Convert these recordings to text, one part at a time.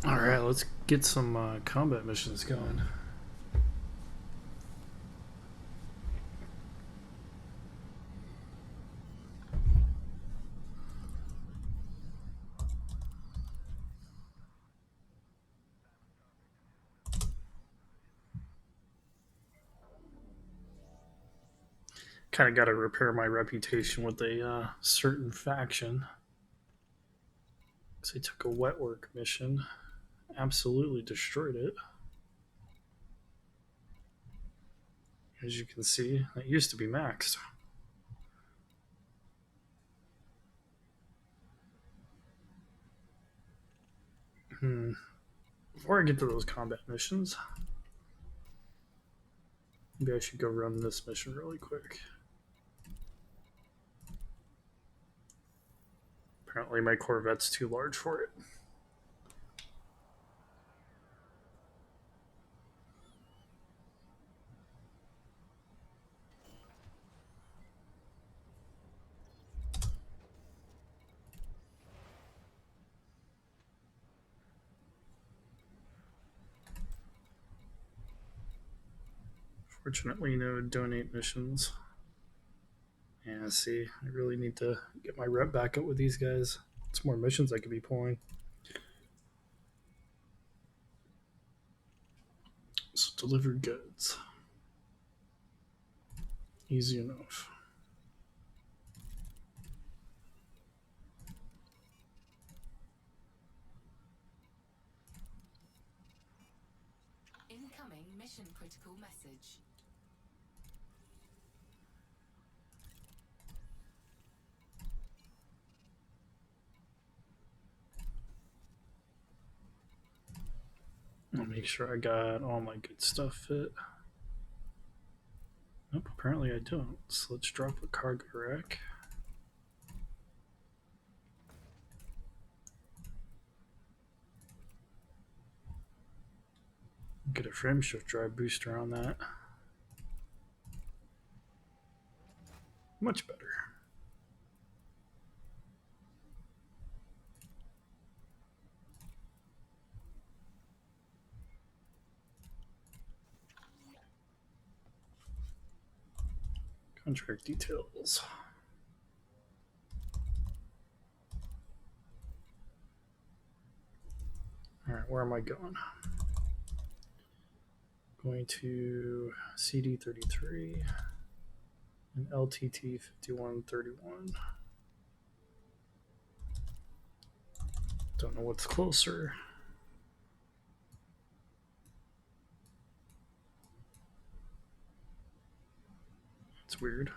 Alright, let's get some combat missions going. Kind of got to repair my reputation with a certain faction. Because I took a wet work mission, absolutely destroyed it. As you can see, it used to be maxed. Before I get to those combat missions, maybe I should go run this mission really quick. Apparently, my Corvette's too large for it. Fortunately, no donate missions. Yeah, see, I really need to get my rep back up with these guys. It's more missions I could be pulling. So deliver goods. Easy enough. Incoming mission critical message. I'll make sure I got all my good stuff fit. Nope, apparently I don't. So let's drop a cargo rack. Get a frame shift drive booster on that. Much better. Contract details. Alright, where am I going? Going to CD33 and LTT 5131. Don't know what's closer. It's weird.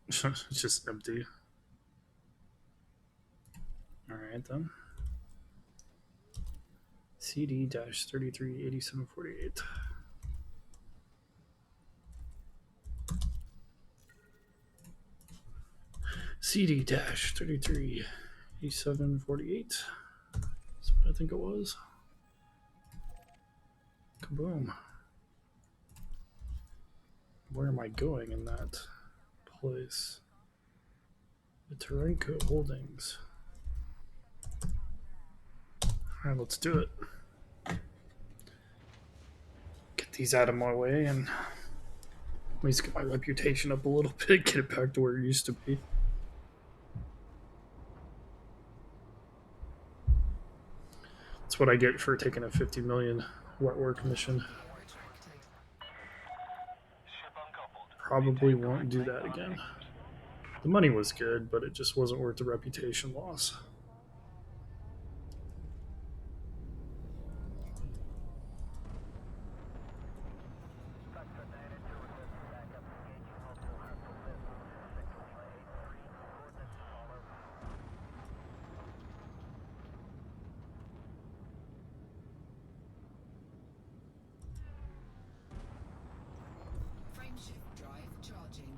It's just empty. Alright then. CD 338748. CD 338748. That's what I think it was. Kaboom. Where am I going in that place? The Tarenko Holdings. Alright, let's do it. Get these out of my way and at least get my reputation up a little bit, get it back to where it used to be. That's what I get for taking a 50 million wet work mission. Probably won't do that again. The money was good, but it just wasn't worth the reputation loss. Frameshift drive charging.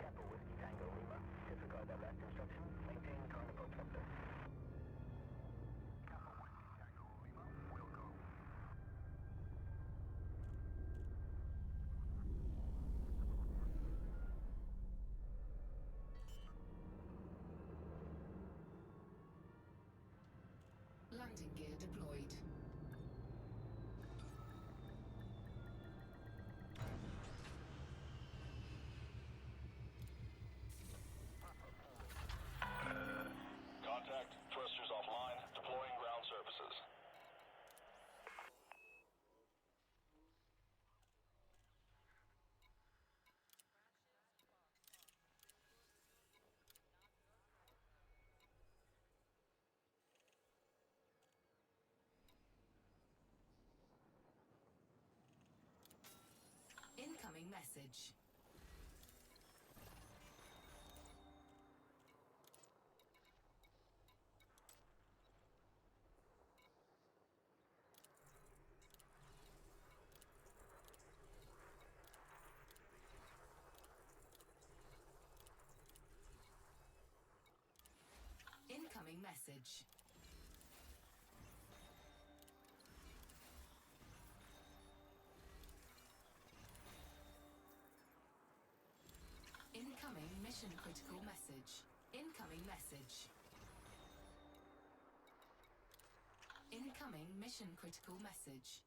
Temple Whiskey Tango Lima. Disregard that last instruction. Maintain current approach vector. Temple Whiskey Tango Lima. Will go. Landing gear deployed. Contact. Thrusters offline. Deploying ground services. Incoming message. Incoming message. Incoming mission critical message. Incoming message. Incoming mission critical message.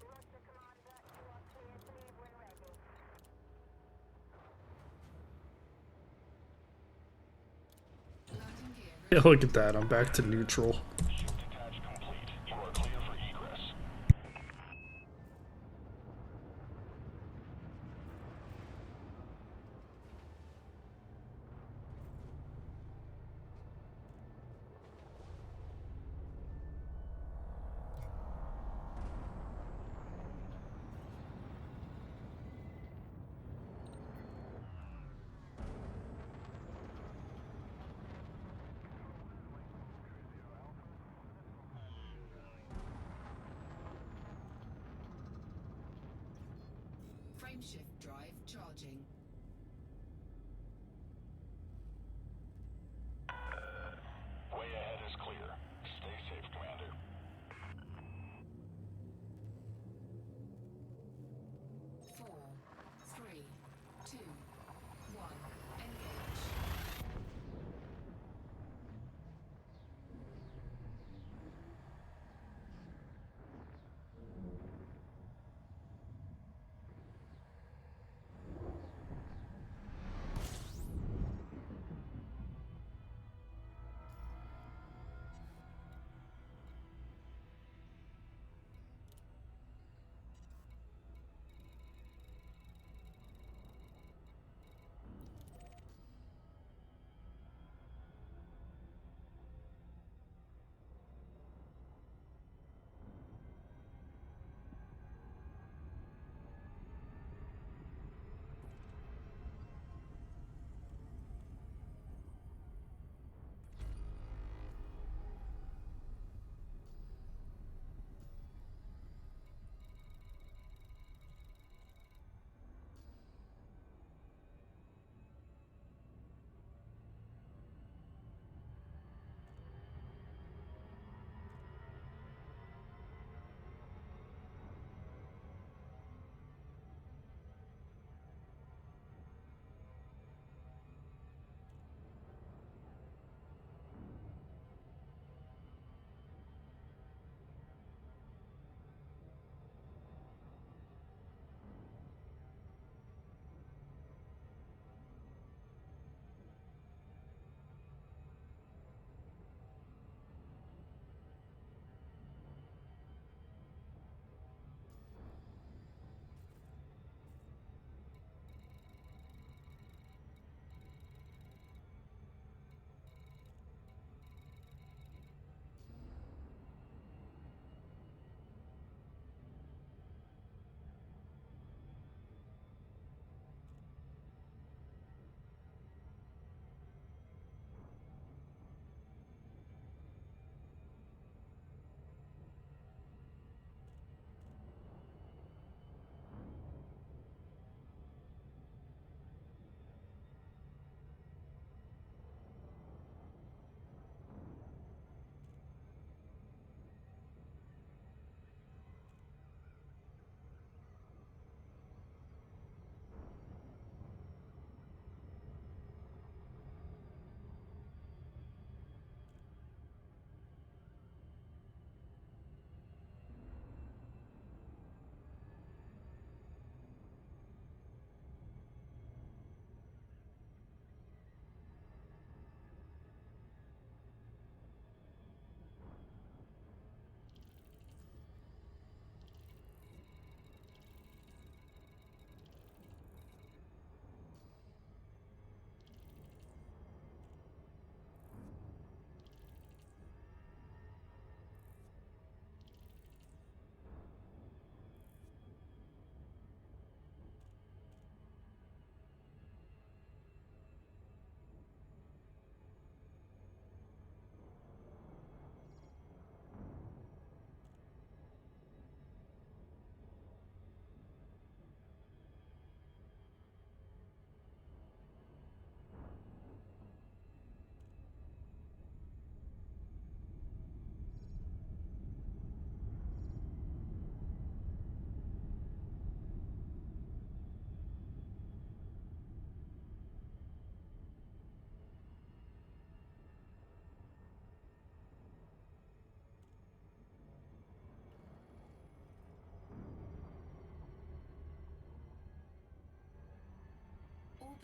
Roger, Commander. You are clear to leave when ready. Landing gear. Yeah, look at that. I'm back to neutral. Ship detach complete. You are clear for egress. Frameshift drive charging. Way ahead is clear. Stay safe, Commander. Four, three, two, one. Engage.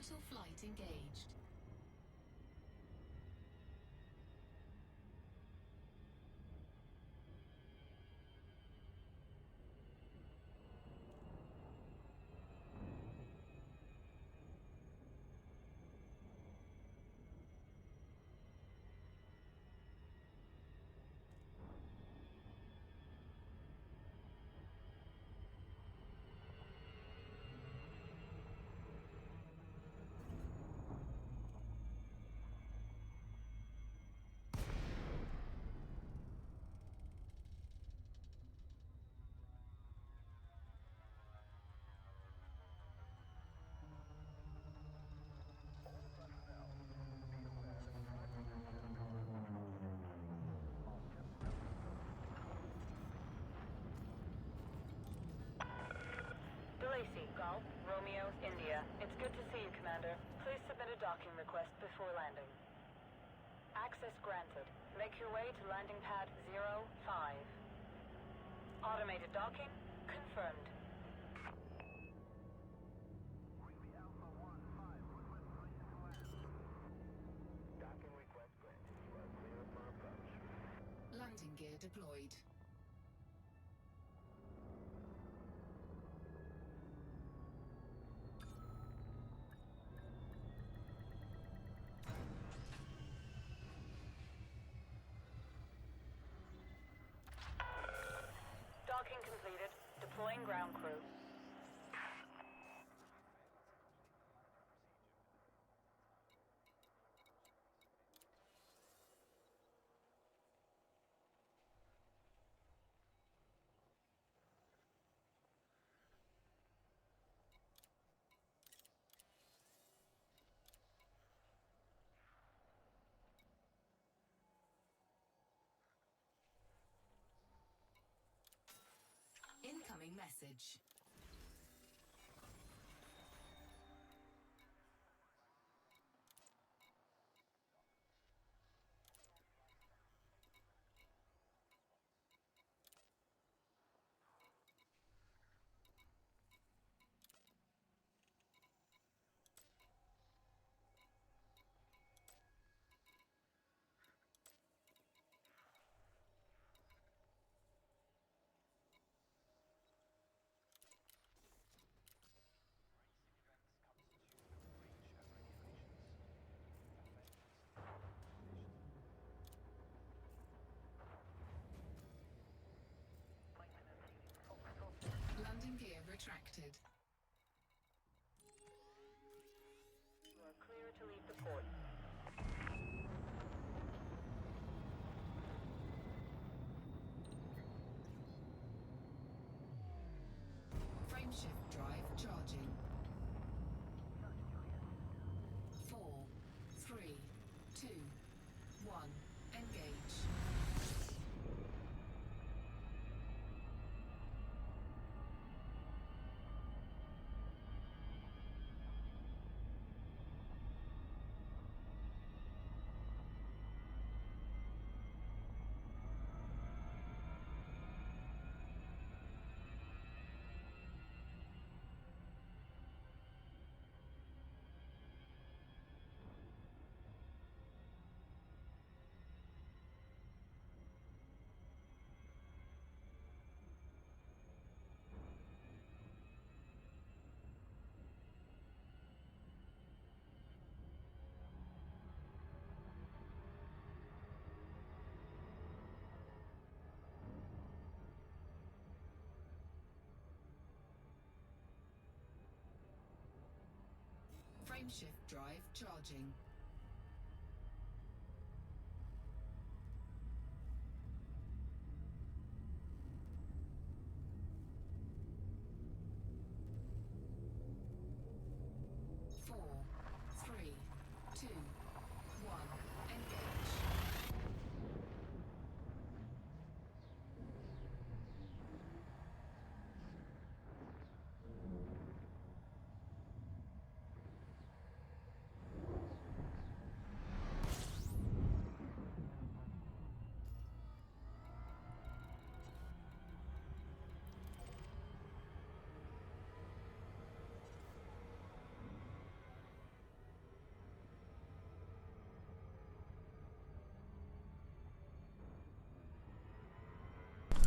Orbital flight engaged. DeLacy, Golf, Romeo's, India. It's good to see you, Commander. Please submit a docking request before landing. Access granted. Make your way to landing pad 05. Automated docking confirmed. Whitby Alpha 1-5, Woodland, please land. Docking request granted. You are clear for approach. Landing gear deployed. Docking completed. Deploying ground crew. Incoming message. Landing gear retracted. You are clear to leave the port. Frameshift drive charging. 4, 3, 2, 1. Engage. Frameshift drive charging. Four, three, two, one. Engage.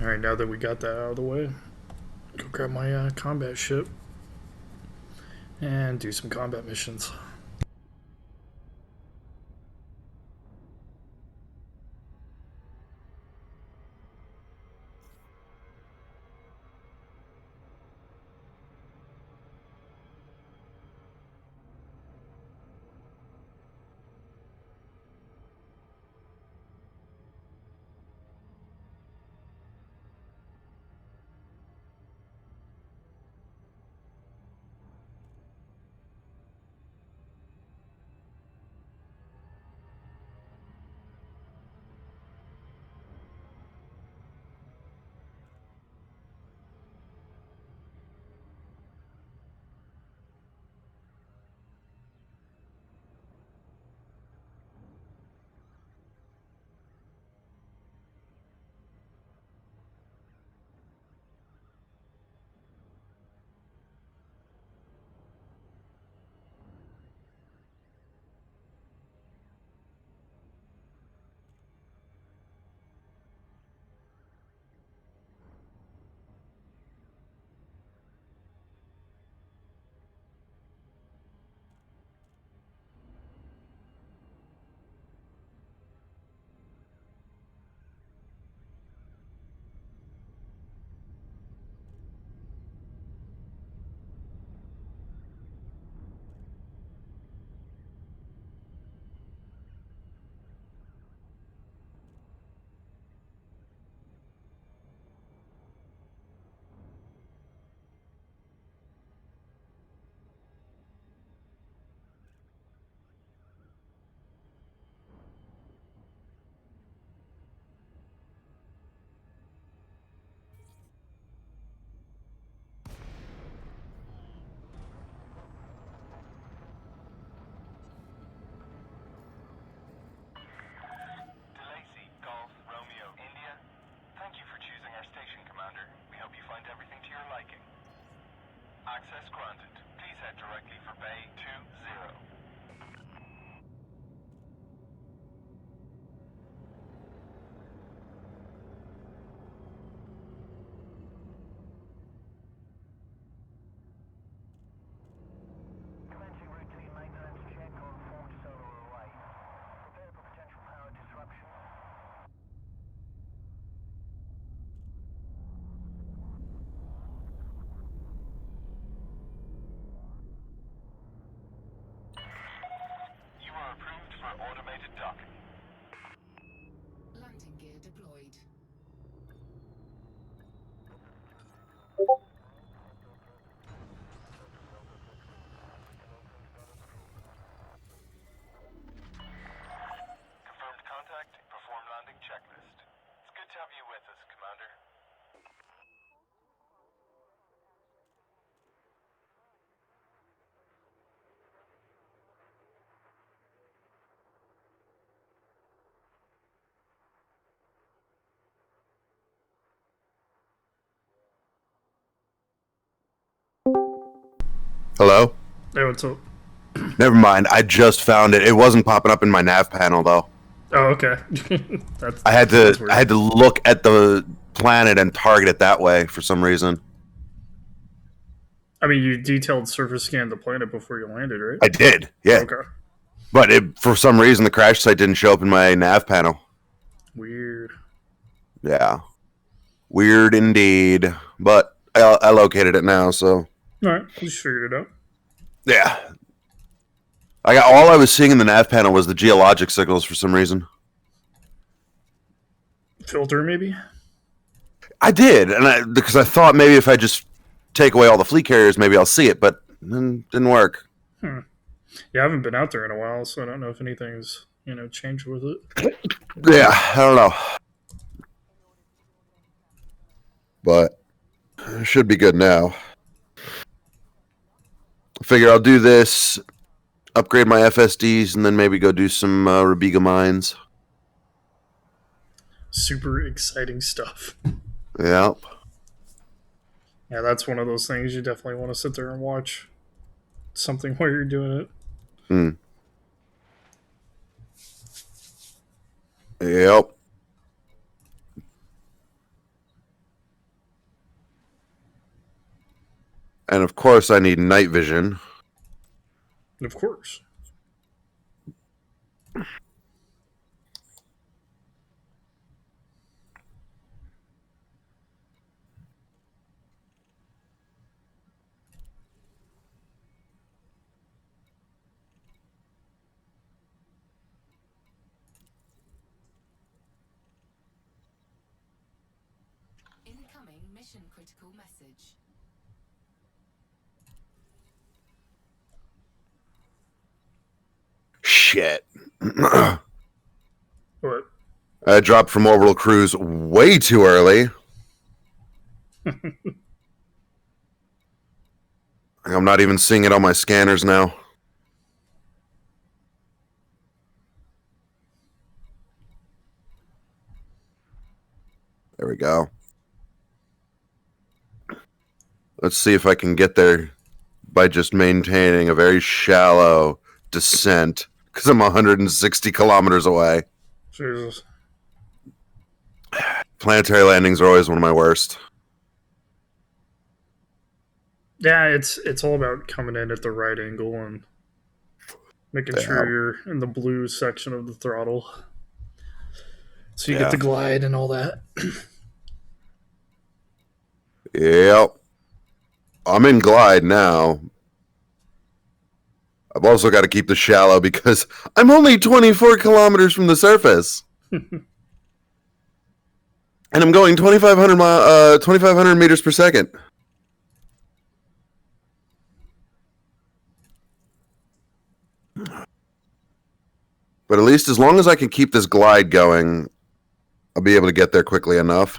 All right, now that we got that out of the way, go grab my combat ship and do some combat missions. DeLacy, Golf, Romeo, India. Thank you for choosing our station, Commander. We hope you find everything to your liking. Access granted. Please head directly for Bay 20. Commencing routine maintenance check on forward solar array. Prepare for potential power disruption. You are approved for automated docking. Landing gear deployed. Confirmed contact. Perform landing checklist. It's good to have you with us, Commander. Hello? Hey, what's up? Never mind. I just found it. It wasn't popping up in my nav panel though. Oh, okay. that's I had that's to weird. I had to look at the planet and target it that way for some reason. I mean, you detailed surface scanned the planet before you landed, right? I did. Yeah. Okay. But for some reason the crash site didn't show up in my nav panel. Weird. Yeah. Weird indeed. But I located it now, so All right, we just figured it out. yeah. All I was seeing in the nav panel was the geologic signals for some reason. Filter, maybe? I did, and because I thought maybe if I just take away all the fleet carriers, maybe I'll see it, but it didn't work. Yeah, I haven't been out there in a while, so I don't know if anything's, changed with it. Yeah, I don't know. But it should be good now. I figure I'll do this, upgrade my FSDs, and then maybe go do some Rubiga mines. Super exciting stuff. Yep. Yeah, that's one of those things you definitely want to sit there and watch something while you're doing it. Yep. And of course, I need night vision. Of course. Incoming mission critical message. Shit. What? I dropped from orbital cruise way too early. I'm not even seeing it on my scanners now. There we go. Let's see if I can get there by just maintaining a very shallow descent because I'm 160 kilometers away. Jesus. Planetary landings are always one of my worst. Yeah, it's all about coming in at the right angle and making sure you're in the blue section of the throttle. So you get the glide and all that. Yep. I'm in glide now. I've also got to keep the shallow because I'm only 24 kilometers from the surface. And I'm going 2,500 meters per second. But at least as long as I can keep this glide going, I'll be able to get there quickly enough.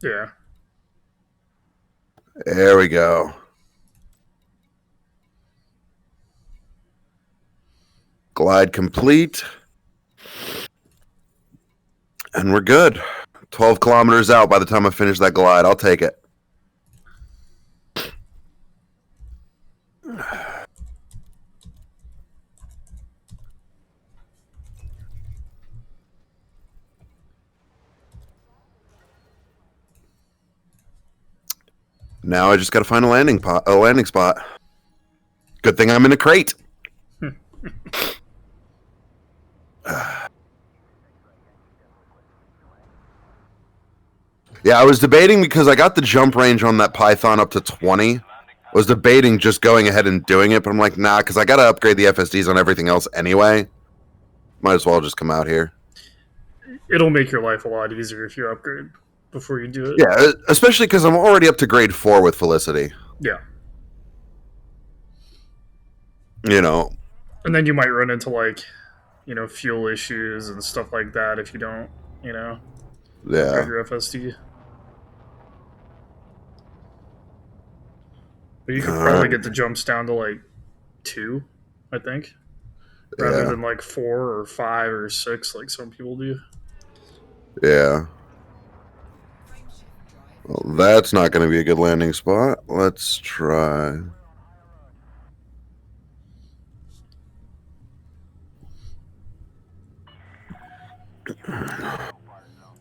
Yeah. There we go. Glide complete. And we're good. 12 kilometers out by the time I finish that glide. I'll take it. Now I just got to find a landing spot. Good thing I'm in a crate. Yeah, I was debating because I got the jump range on that Python up to 20. I was debating just going ahead and doing it, but I'm like, nah, because I got to upgrade the FSDs on everything else anyway. Might as well just come out here. It'll make your life a lot easier if you upgrade before you do it. Yeah, especially because I'm already up to grade 4 with Felicity. Yeah. You know. And then you might run into, like, fuel issues and stuff like that if you don't, Yeah. upgrade your FSD. But you could probably get the jumps down to, like, 2, I think. Rather than, like, 4 or 5 or 6 like some people do. Yeah. Well, that's not going to be a good landing spot. Let's try.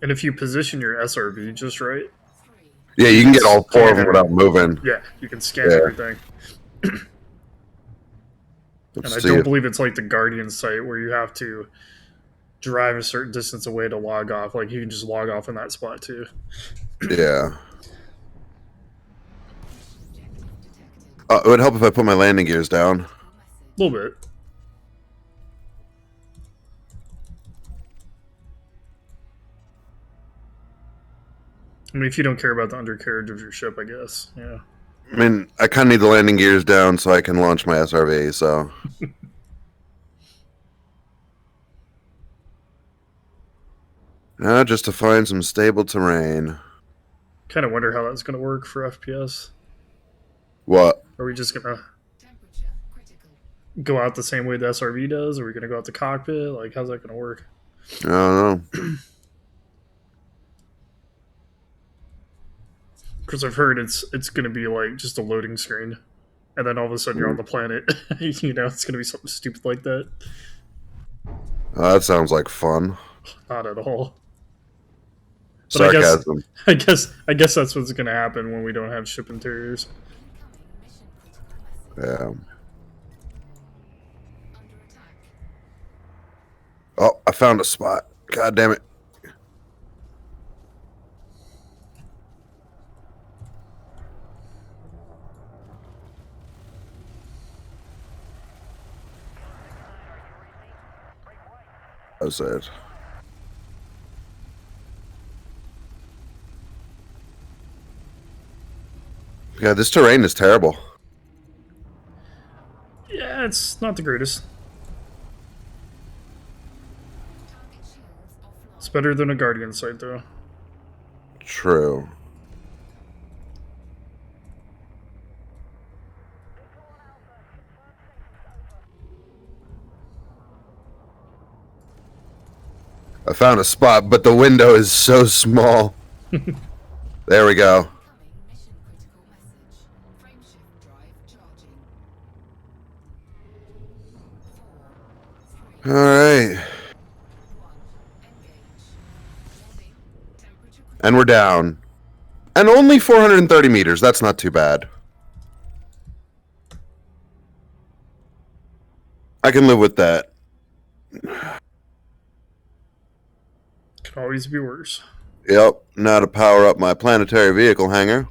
And if you position your SRV just right, Yeah, you can get all 4 of them without moving. yeah, you can scan everything. And I don't believe it's like the Guardian site where you have to drive a certain distance away to log off. Like, you can just log off in that spot, too. Yeah. It would help if I put my landing gears down. A little bit. I mean, if you don't care about the undercarriage of your ship, I guess. Yeah. I mean, I kind of need the landing gears down so I can launch my SRV, so... Now, just to find some stable terrain. Kind of wonder how that's going to work for FPS. What? Are we just going to Temperature critical. go out the same way the SRV does? Are we going to go out the cockpit? Like, how's that going to work? I don't know. Because I've heard it's going to be like just a loading screen, and then all of a sudden you're on the planet. It's going to be something stupid like that. That sounds like fun. Not at all. But Sarcasm. I guess that's what's going to happen when we don't have ship interiors. Yeah. Under attack. Oh, I found a spot. God damn it. That's it. Yeah, this terrain is terrible. Yeah, it's not the greatest. Target shields offline. It's better than a Guardian site, though. True. I found a spot, but the window is so small. There we go. Incoming mission critical message. Frameshift drive charging. 4, 3, All right. 1. Engage. Warning. Temperature And we're down. And only 430 meters. That's not too bad. I can live with that. Could always be worse. Yep. Now to power up my planetary vehicle hangar.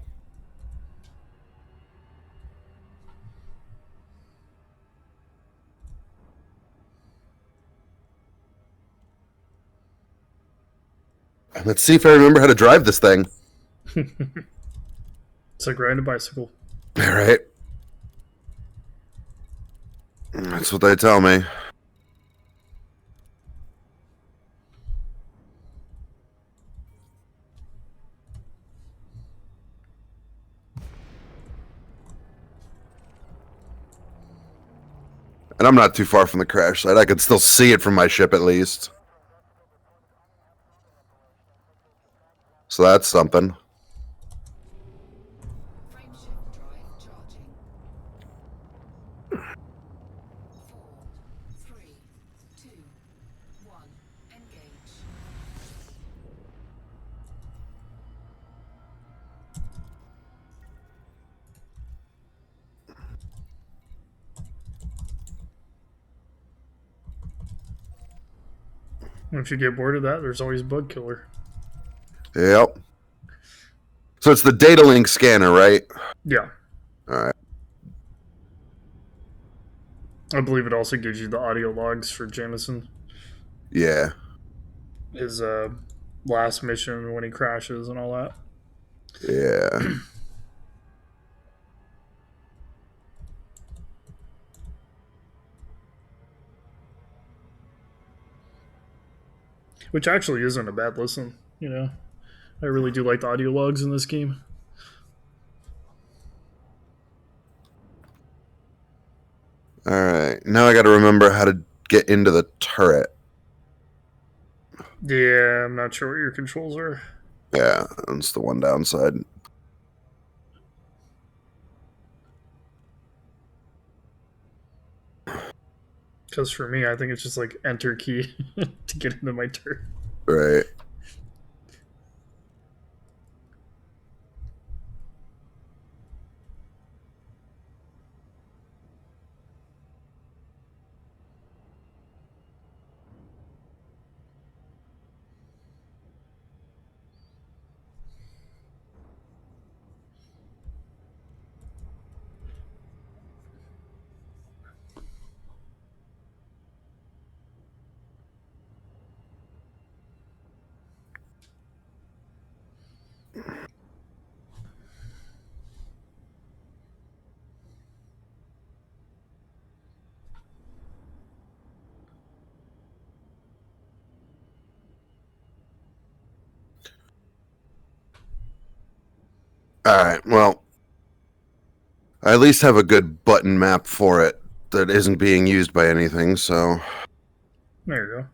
Let's see if I remember how to drive this thing. It's like riding a bicycle. All right. That's what they tell me. And I'm not too far from the crash site. I can still see it from my ship at least. So that's something. frameshift drive charging. 4, 3, 2, 1. Engage. And if you get bored of that, there's always Bug Killer. Yep. So it's the data link scanner, right? Yeah. All right. I believe it also gives you the audio logs for Jameson. Yeah. His last mission when he crashes and all that. Yeah. Which actually isn't a bad listen, you know. I really do like the audio logs in this game. All right. Now I got to remember how to get into the turret. Yeah, I'm not sure what your controls are. Yeah, that's the one downside. Because for me, I think it's just like enter key to get into my turret. Right. All right. Well, I at least have a good button map for it that isn't being used by anything, so. There you go.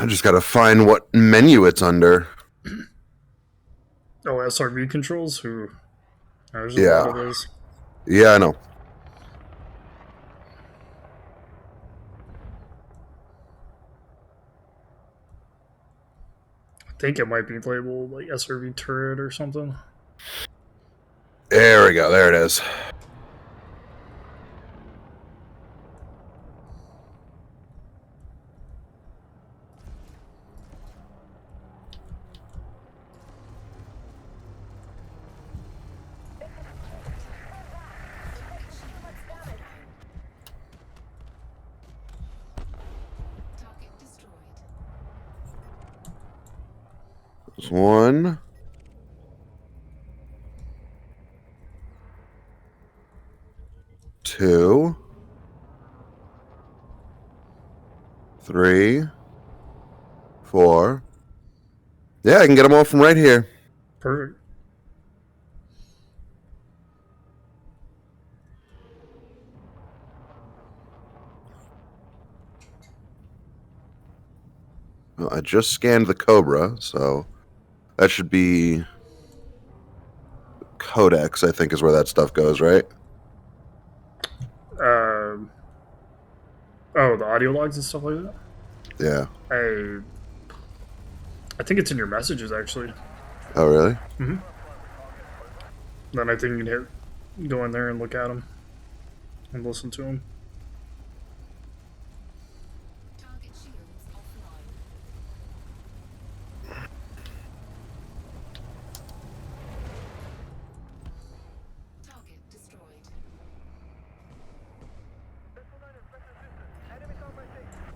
I just gotta find what menu it's under. Oh, SRV controls? There's a Yeah. lot of those. Yeah, I know. I think it might be labeled like SRV turret or something. There we go. There it is. Target destroyed. There's one. Two. Three. Four. Yeah, I can get them all from right here. Perfect. Well, I just scanned the Cobra, so that should be Codex, I think is where that stuff goes, right? Oh, the audio logs and stuff like that? Yeah. I think it's in your messages, actually. Oh, really? Then I think you can go in there and look at them and listen to them. Target shields offline. Target destroyed. Enemy combat station.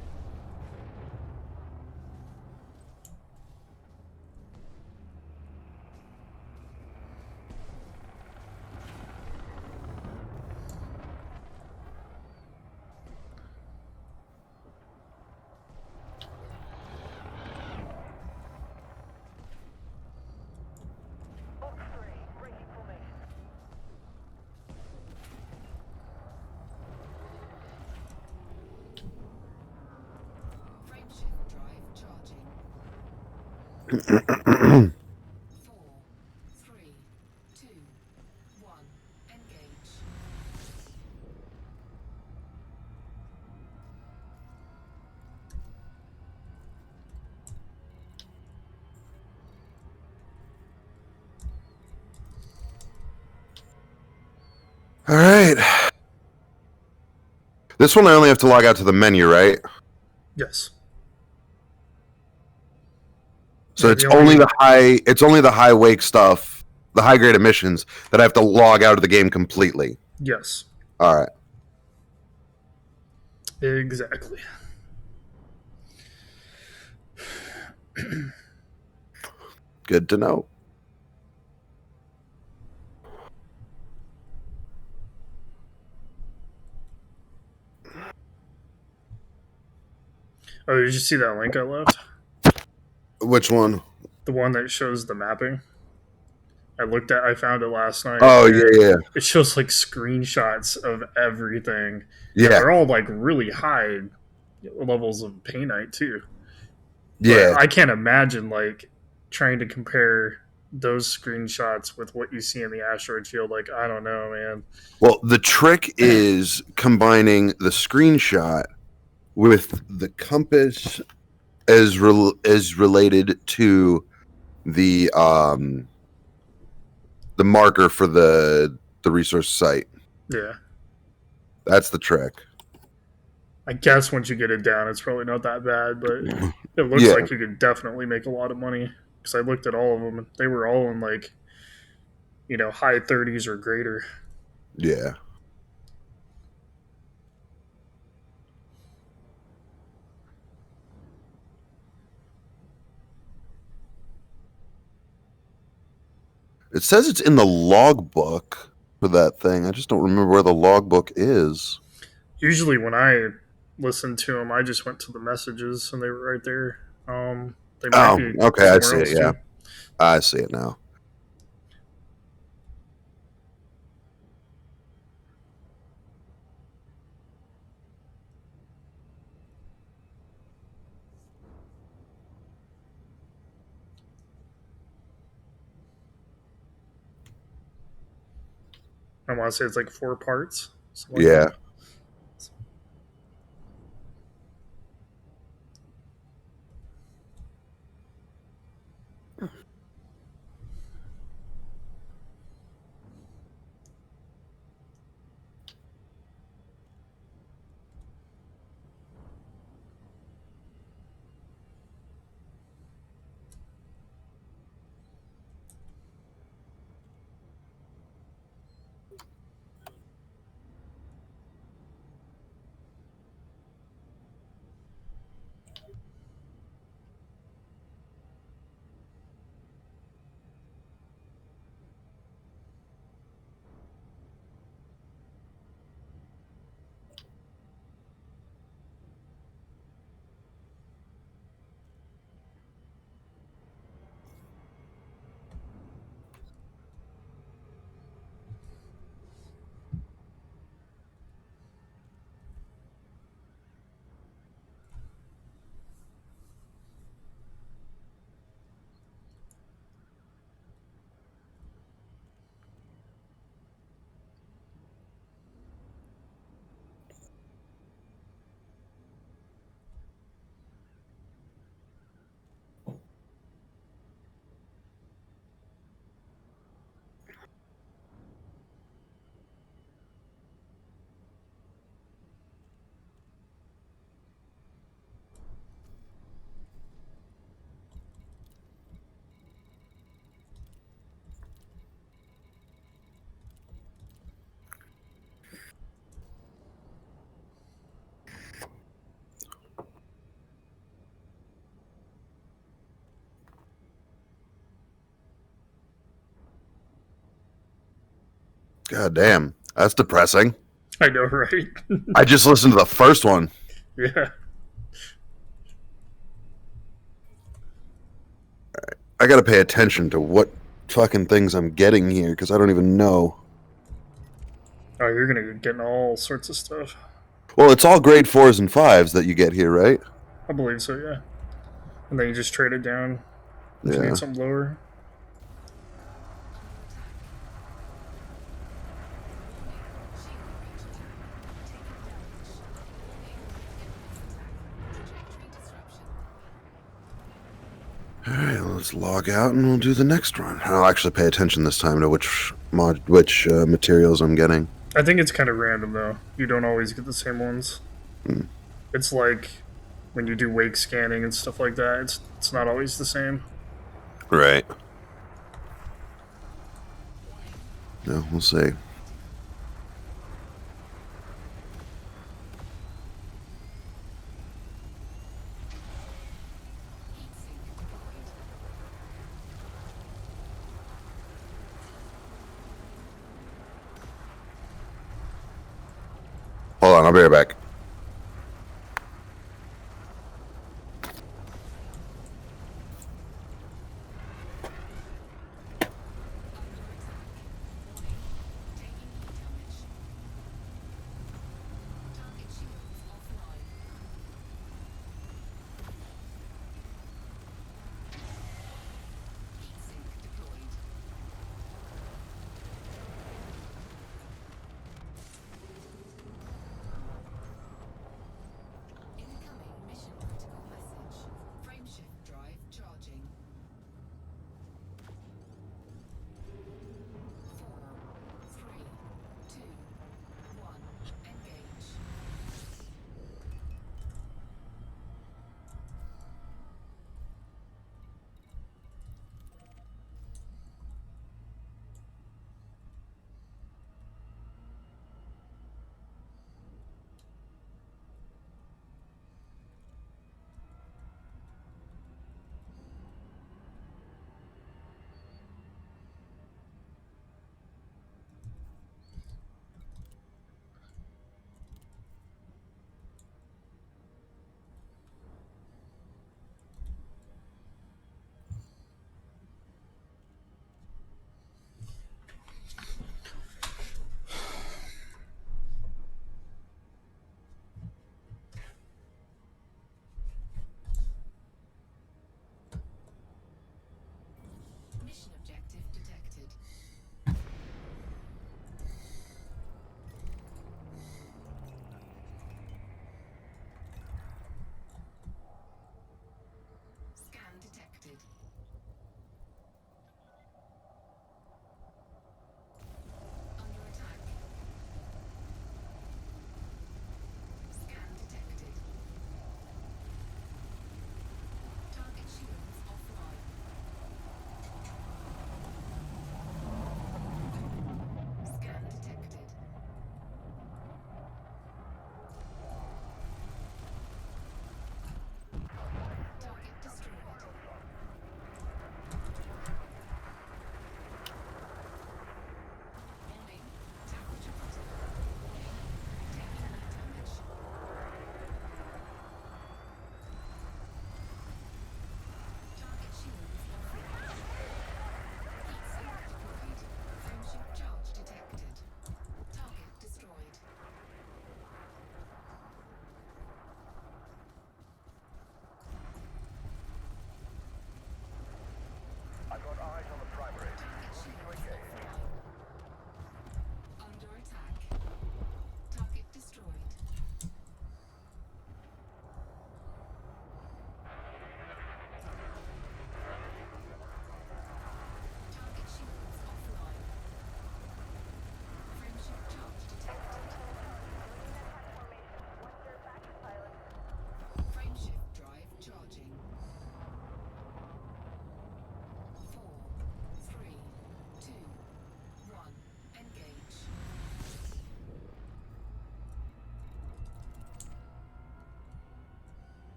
Box 3, breaking formation. Frameshift drive charging. 4, 3, 2, 1. Engage. All right. This one I only have to log out to the menu, right? Yes. So Yeah, it's the only the high wake stuff, the high grade emissions that I have to log out of the game completely. Yes. All right. Exactly. Good to know. Oh, did you see that link I left? Which one? The one that shows the mapping. I found it last night. Oh, yeah. It shows like screenshots of everything. Yeah. They're all like really high levels of painite too. Yeah. But I can't imagine like trying to compare those screenshots with what you see in the asteroid field. Like, I don't know, man. Well, the trick is combining the screenshot with the compass as related to the marker for the resource site. Yeah. That's the trick. I guess once you get it down, it's probably not that bad, but it looks Yeah. like you could definitely make a lot of money. Because I looked at all of them, and they were all in like, high 30s or greater. Yeah. It says it's in the logbook for that thing. I just don't remember where the logbook is. Usually when I listened to them, I just went to the messages, and they were right there. They might be okay, I see somewhere it. else, Yeah, too. I see it now. I want to say it's like 4 parts. Something like Yeah. that. God damn. That's depressing. I know, right? I just listened to the first one. Yeah. I gotta pay attention to what fucking things I'm getting here because I don't even know. Oh, you're gonna be getting all sorts of stuff. Well, it's all grade 4s and 5s that you get here, right? I believe so, yeah. And then you just trade it down if you Yeah. need something lower. Alright, let's log out and we'll do the next run. I'll actually pay attention this time to which materials I'm getting. I think it's kind of random though. You don't always get the same ones. It's like when you do wake scanning and stuff like that. It's not always the same. Right. No, we'll see. Hold on, I'll be right back.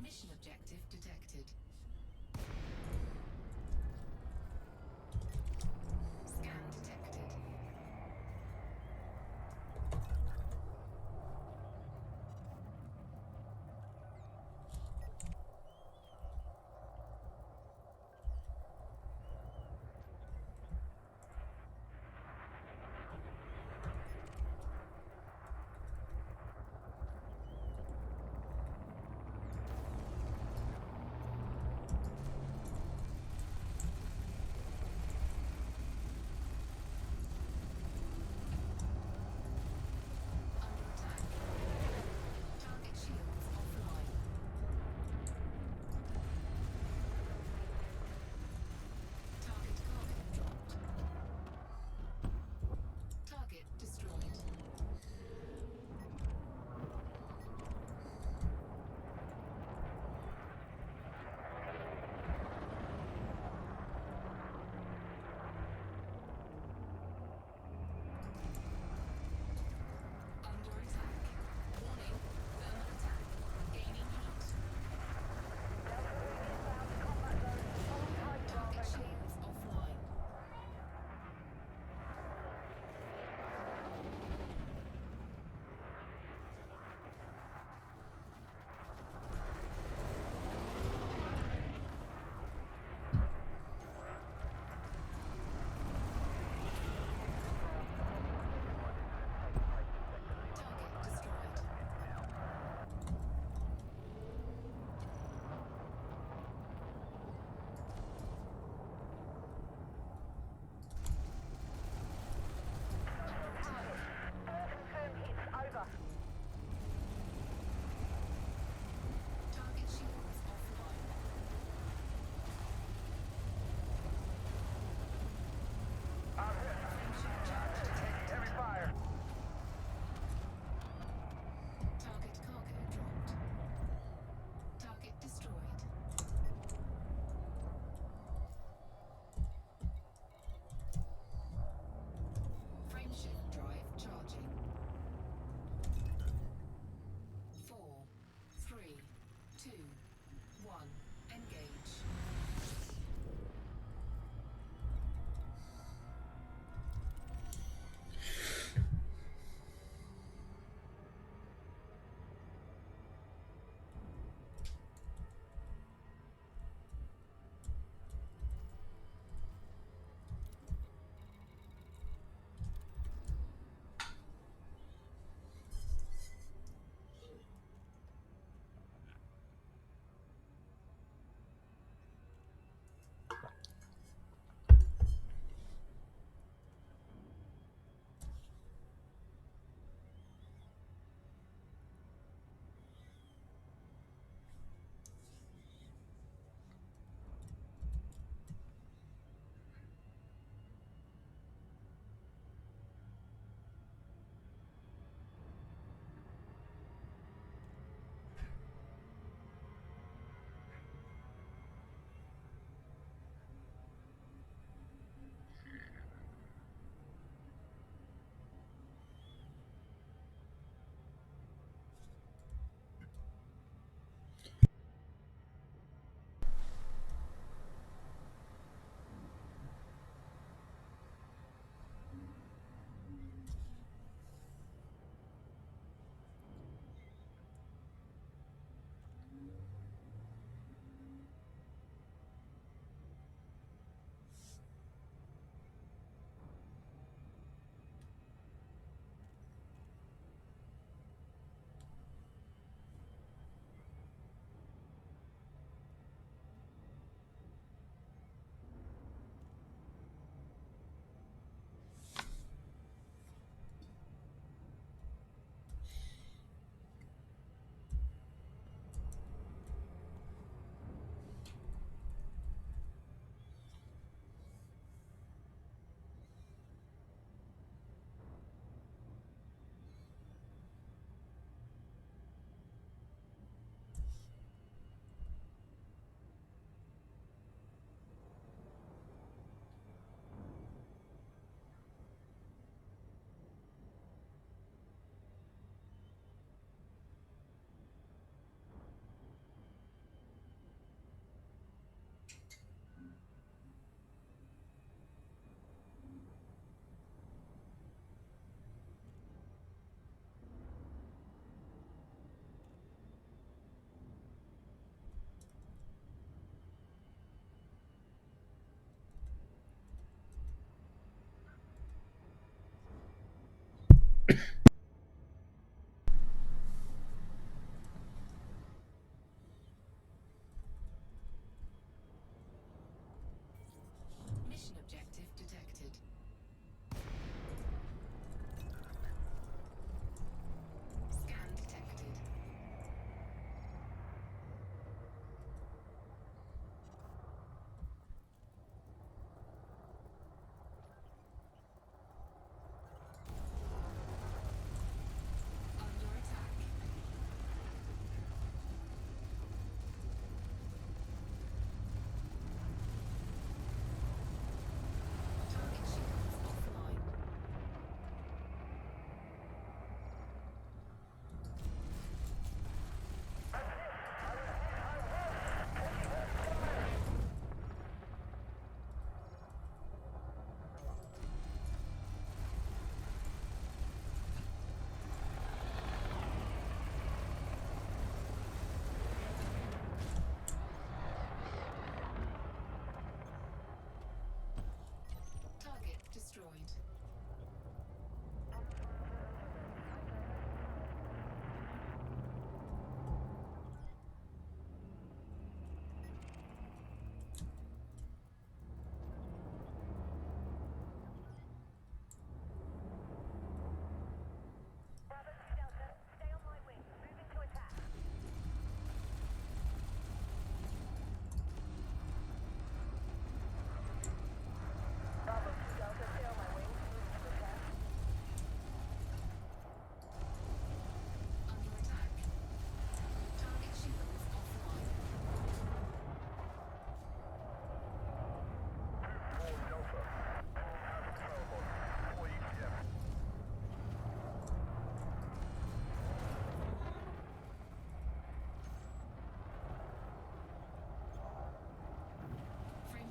Mission objective detected. Scan detected.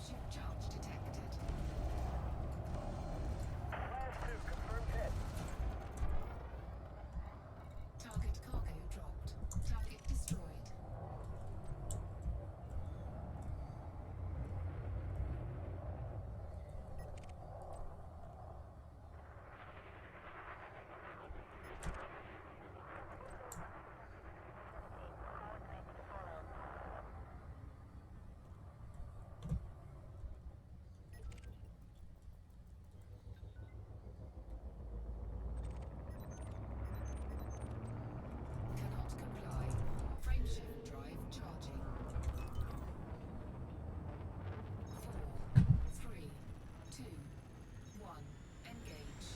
Frameshift charge detected. Last 2, confirmed hit. Target cargo dropped. Target destroyed. Cannot comply. Frameshift drive charging. 4, 3, 2, 1. Engage.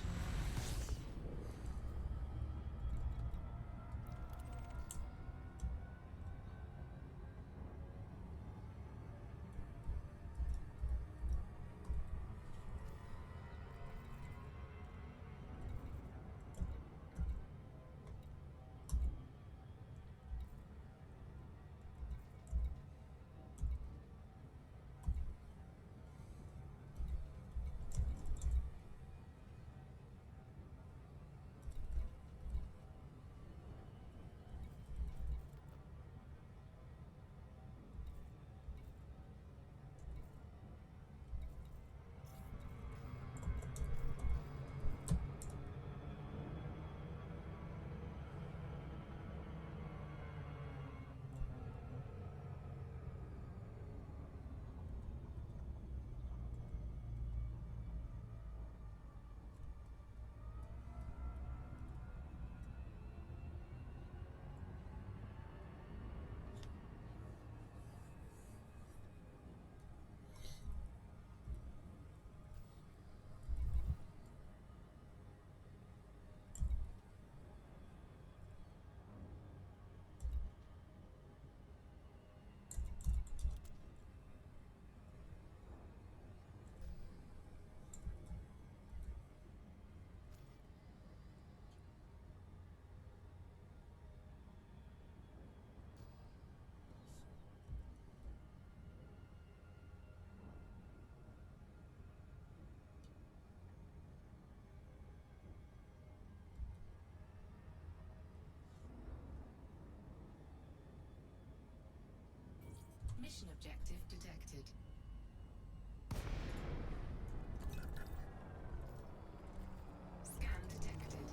Mission objective detected. Scan detected.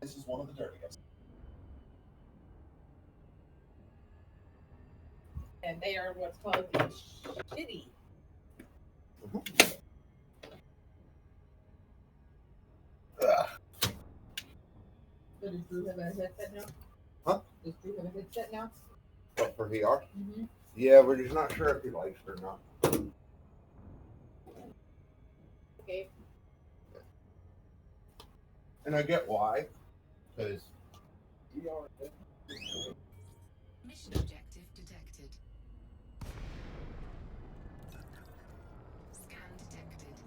This is one of the dirtiest. And they are what's called the shitty. So does Drew have a headset now? Huh? Does Drew have a headset now? What, for VR? Mm-hmm. Yeah, we're just not sure if he likes it or not. Okay. And I get why. Because Mission objective detected. Scan detected.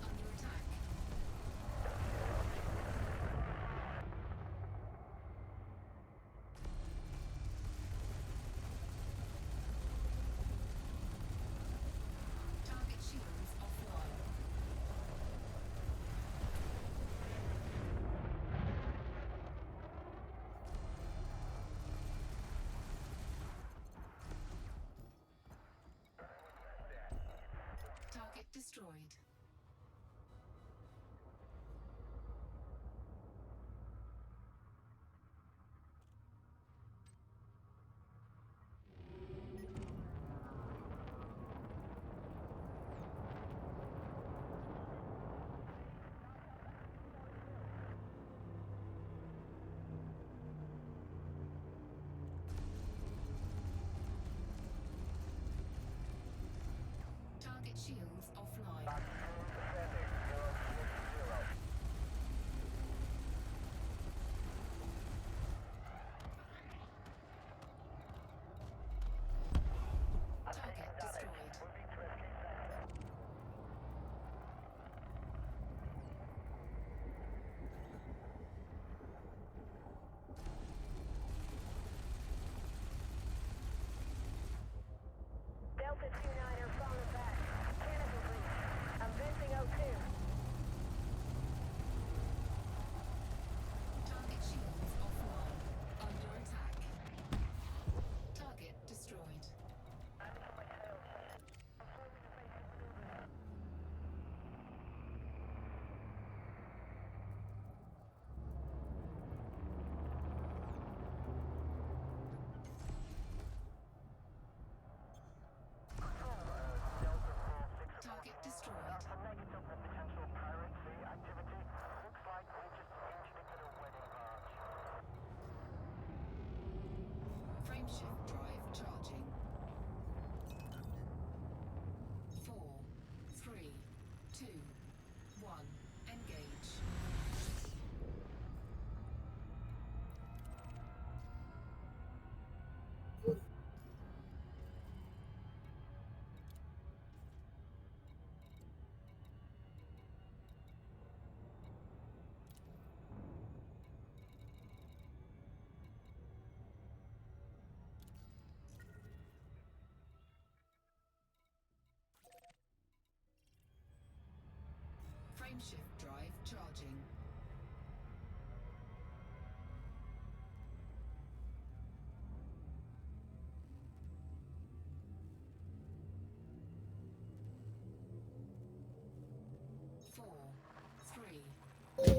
Under attack. Target shields offline. Target destroyed. Target shields offline. Target destroyed. Delta 2-9 are falling back. Canopy, please. I'm venting O2. Target shields offline. Under attack. Target destroyed. Target destroyed. Negative on potential piracy activity. Looks like we just interdicted a wedding barge. Frameshift drive charging. 4, 3, 2, 1. Engage. Frameshift drive charging. Four, three, two,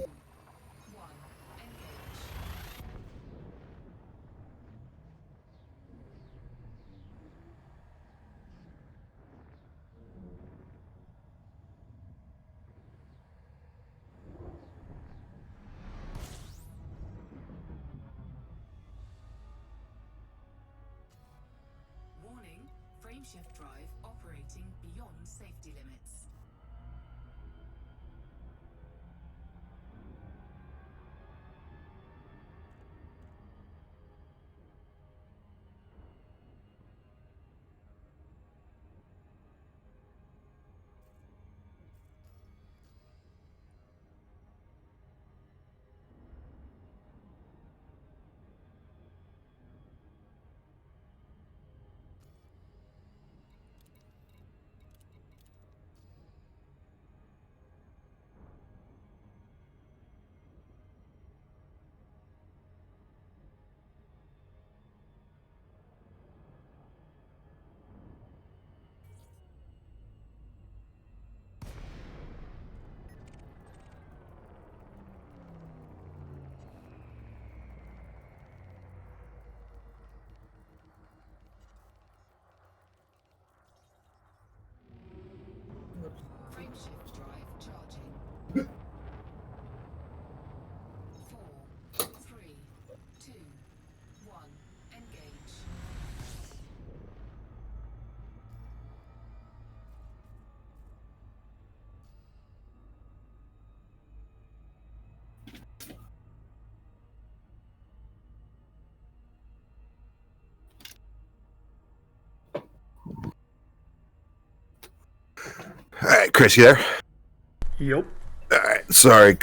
one. Engage. Warning, frameshift drive operating beyond safety limits. All right, Chris, you there? Yep. All right, sorry.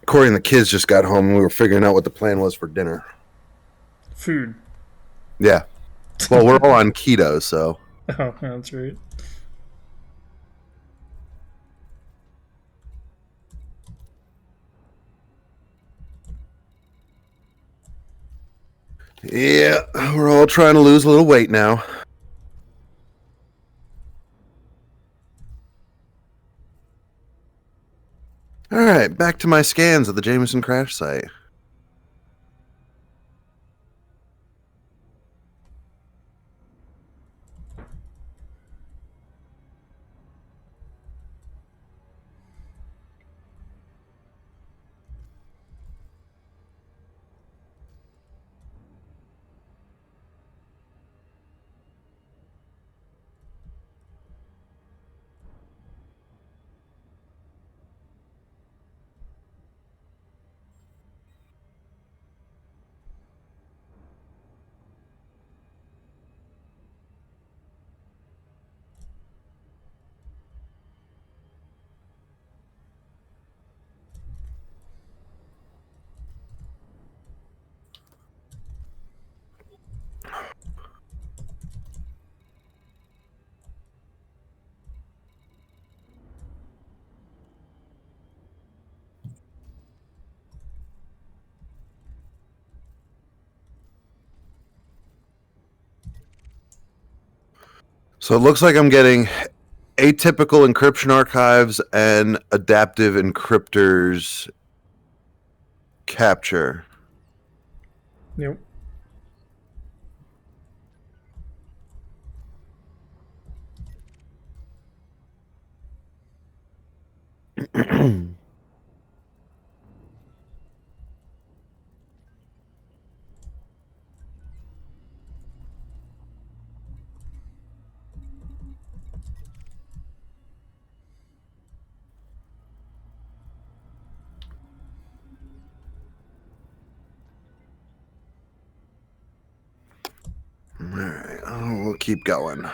Corey and the kids just got home and we were figuring out what the plan was for dinner. Food. Yeah. Well, we're all on keto, so. Oh, that's right. Yeah, we're all trying to lose a little weight now. All right, back to my scans of the Jameson crash site. So it looks like I'm getting atypical encryption archives and adaptive encryptors capture. Yep. All right, we'll keep going.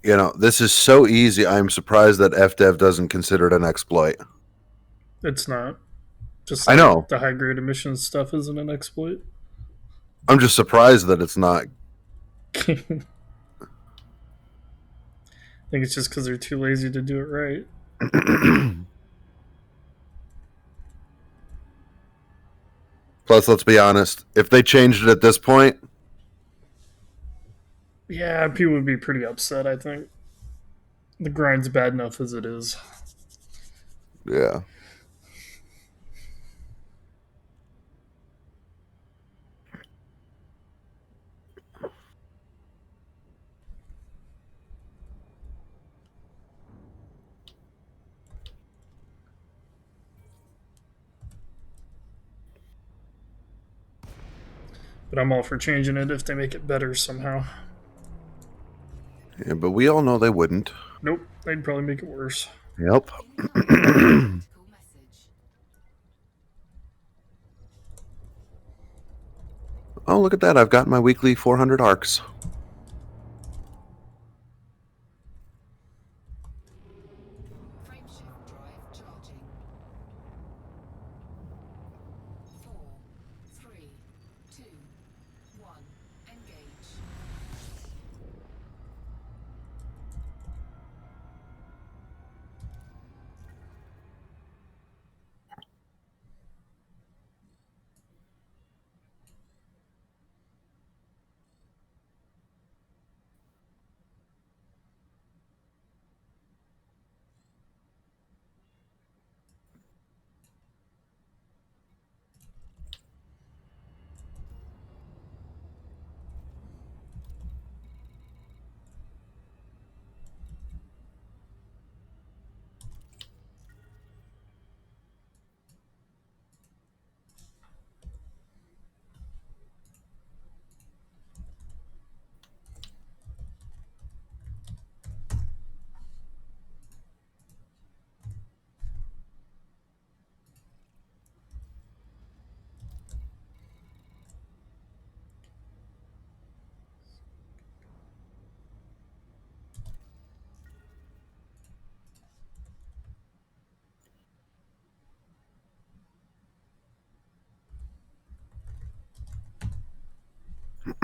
You know, this is so easy. I'm surprised that FDev doesn't consider it an exploit. It's not. Just I like know. the high grade emissions stuff isn't an exploit. I'm just surprised that it's not. I think it's just because they're too lazy to do it right. Plus, let's be honest. If they changed it at this point, Yeah, people would be pretty upset, I think. The grind's bad enough as it is. yeah. But I'm all for changing it if they make it better somehow. Yeah, but we all know they wouldn't. Nope, they'd probably make it worse. Yep. Tactical message. Oh, look at that. I've got my weekly 400 arcs. Frameshift drive charging. 4, 3, 2, 1. Engage.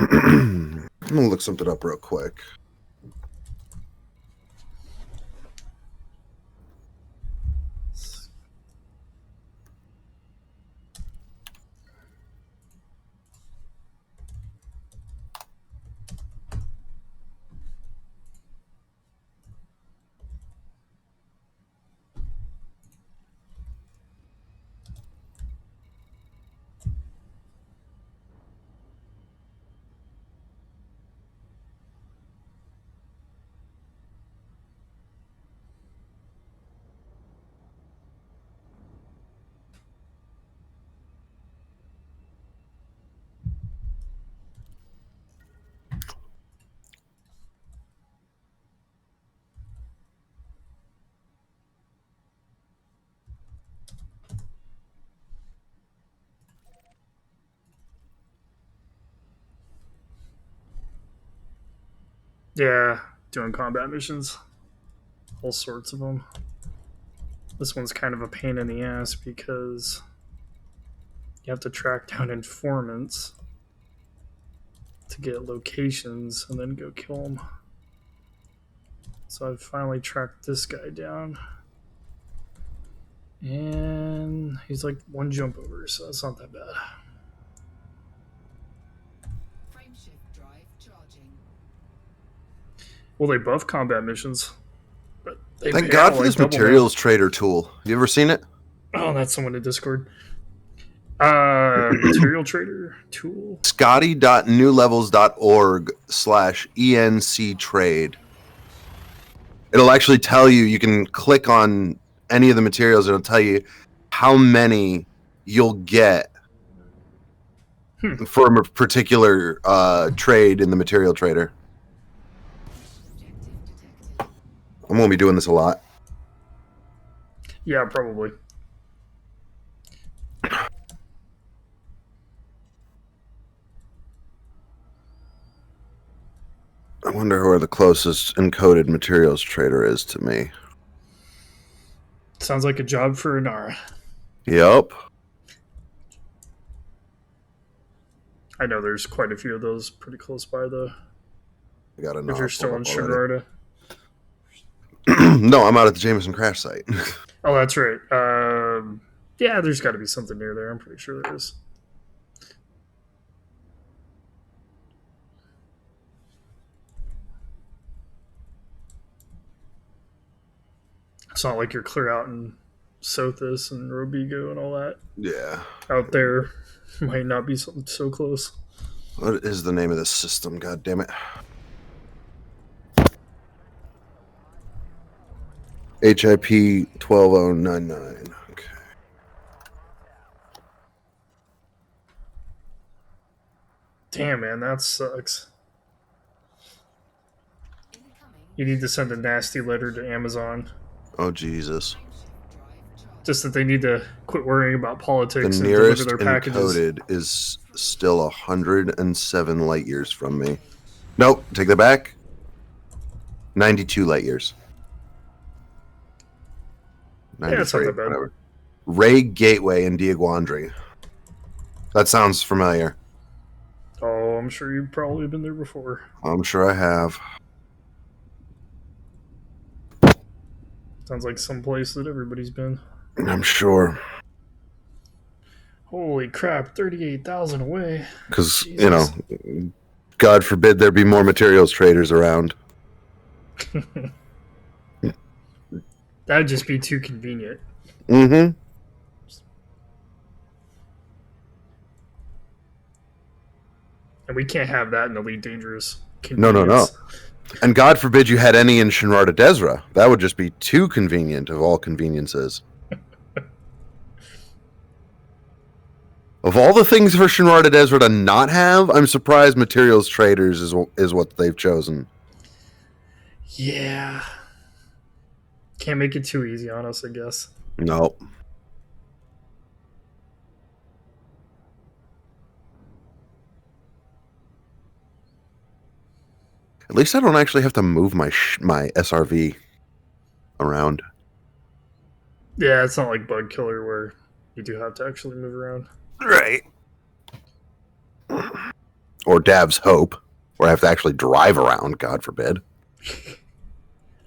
I'm gonna look something up real quick. Yeah, doing combat missions. All sorts of them. This one's kind of a pain in the ass because you have to track down informants to get locations and then go kill them. So I've finally tracked this guy down. And he's like one jump over, so that's not that bad. Frameshift drive charging. Well, they buff combat missions. But they Thank pay God out for like this double materials trader tool. You ever seen it? now. Oh, that's someone in Discord. Material trader tool. Scotty.newlevels.org/ENC trade. It'll actually tell you, you can click on any of the materials, it'll tell you how many you'll get for a particular trade in the material trader. Objective detected. I'm going to be doing this a lot. Yeah, probably. I wonder where the closest encoded materials trader is to me. Sounds like a job for Inara. Yep. I know there's quite a few of those pretty close by, though. I got If you're still in Shinrarta. No, I'm out at the Jameson crash site. Oh, that's right. Yeah, there's got to be something near there. I'm pretty sure there is. It's not like you're clear out in Sothis and Robigo and all that. Yeah. Out there might not be something so close. What is the name of this system? God damn it. HIP 12099. Okay. Damn, man, that sucks. Incoming. You need to send a nasty letter to Amazon. Oh, Jesus. Frameshift drive charging. Just that they need to quit worrying about The politics and nearest deliver their packages. encoded is still 107 light years from me. Nope, take that back. 92 light years. Yeah, it's not 93, that bad. whatever. Ray Gateway in Diaguandri. That sounds familiar. Oh, I'm sure you've probably been there before. I'm sure I have. Sounds like some place that everybody's been. I'm sure. Holy crap, 38,000 away. Because, you know, God forbid there be more materials traders around. That'd just be too convenient. Mm-hmm. And we can't have that in Elite Dangerous. No. Convenience. And God forbid you had any in Shinrarta Desra. That would just be too convenient of all conveniences. Of all the things for Shinrarta Desra to not have, I'm surprised materials traders is what they've chosen. Yeah. Can't make it too easy on us, I guess. No. At least I don't actually have to move my SRV around. Yeah, it's not like Bug Killer where you do have to actually move around. Right. or Dav's Hope, where I have to actually drive around. God forbid.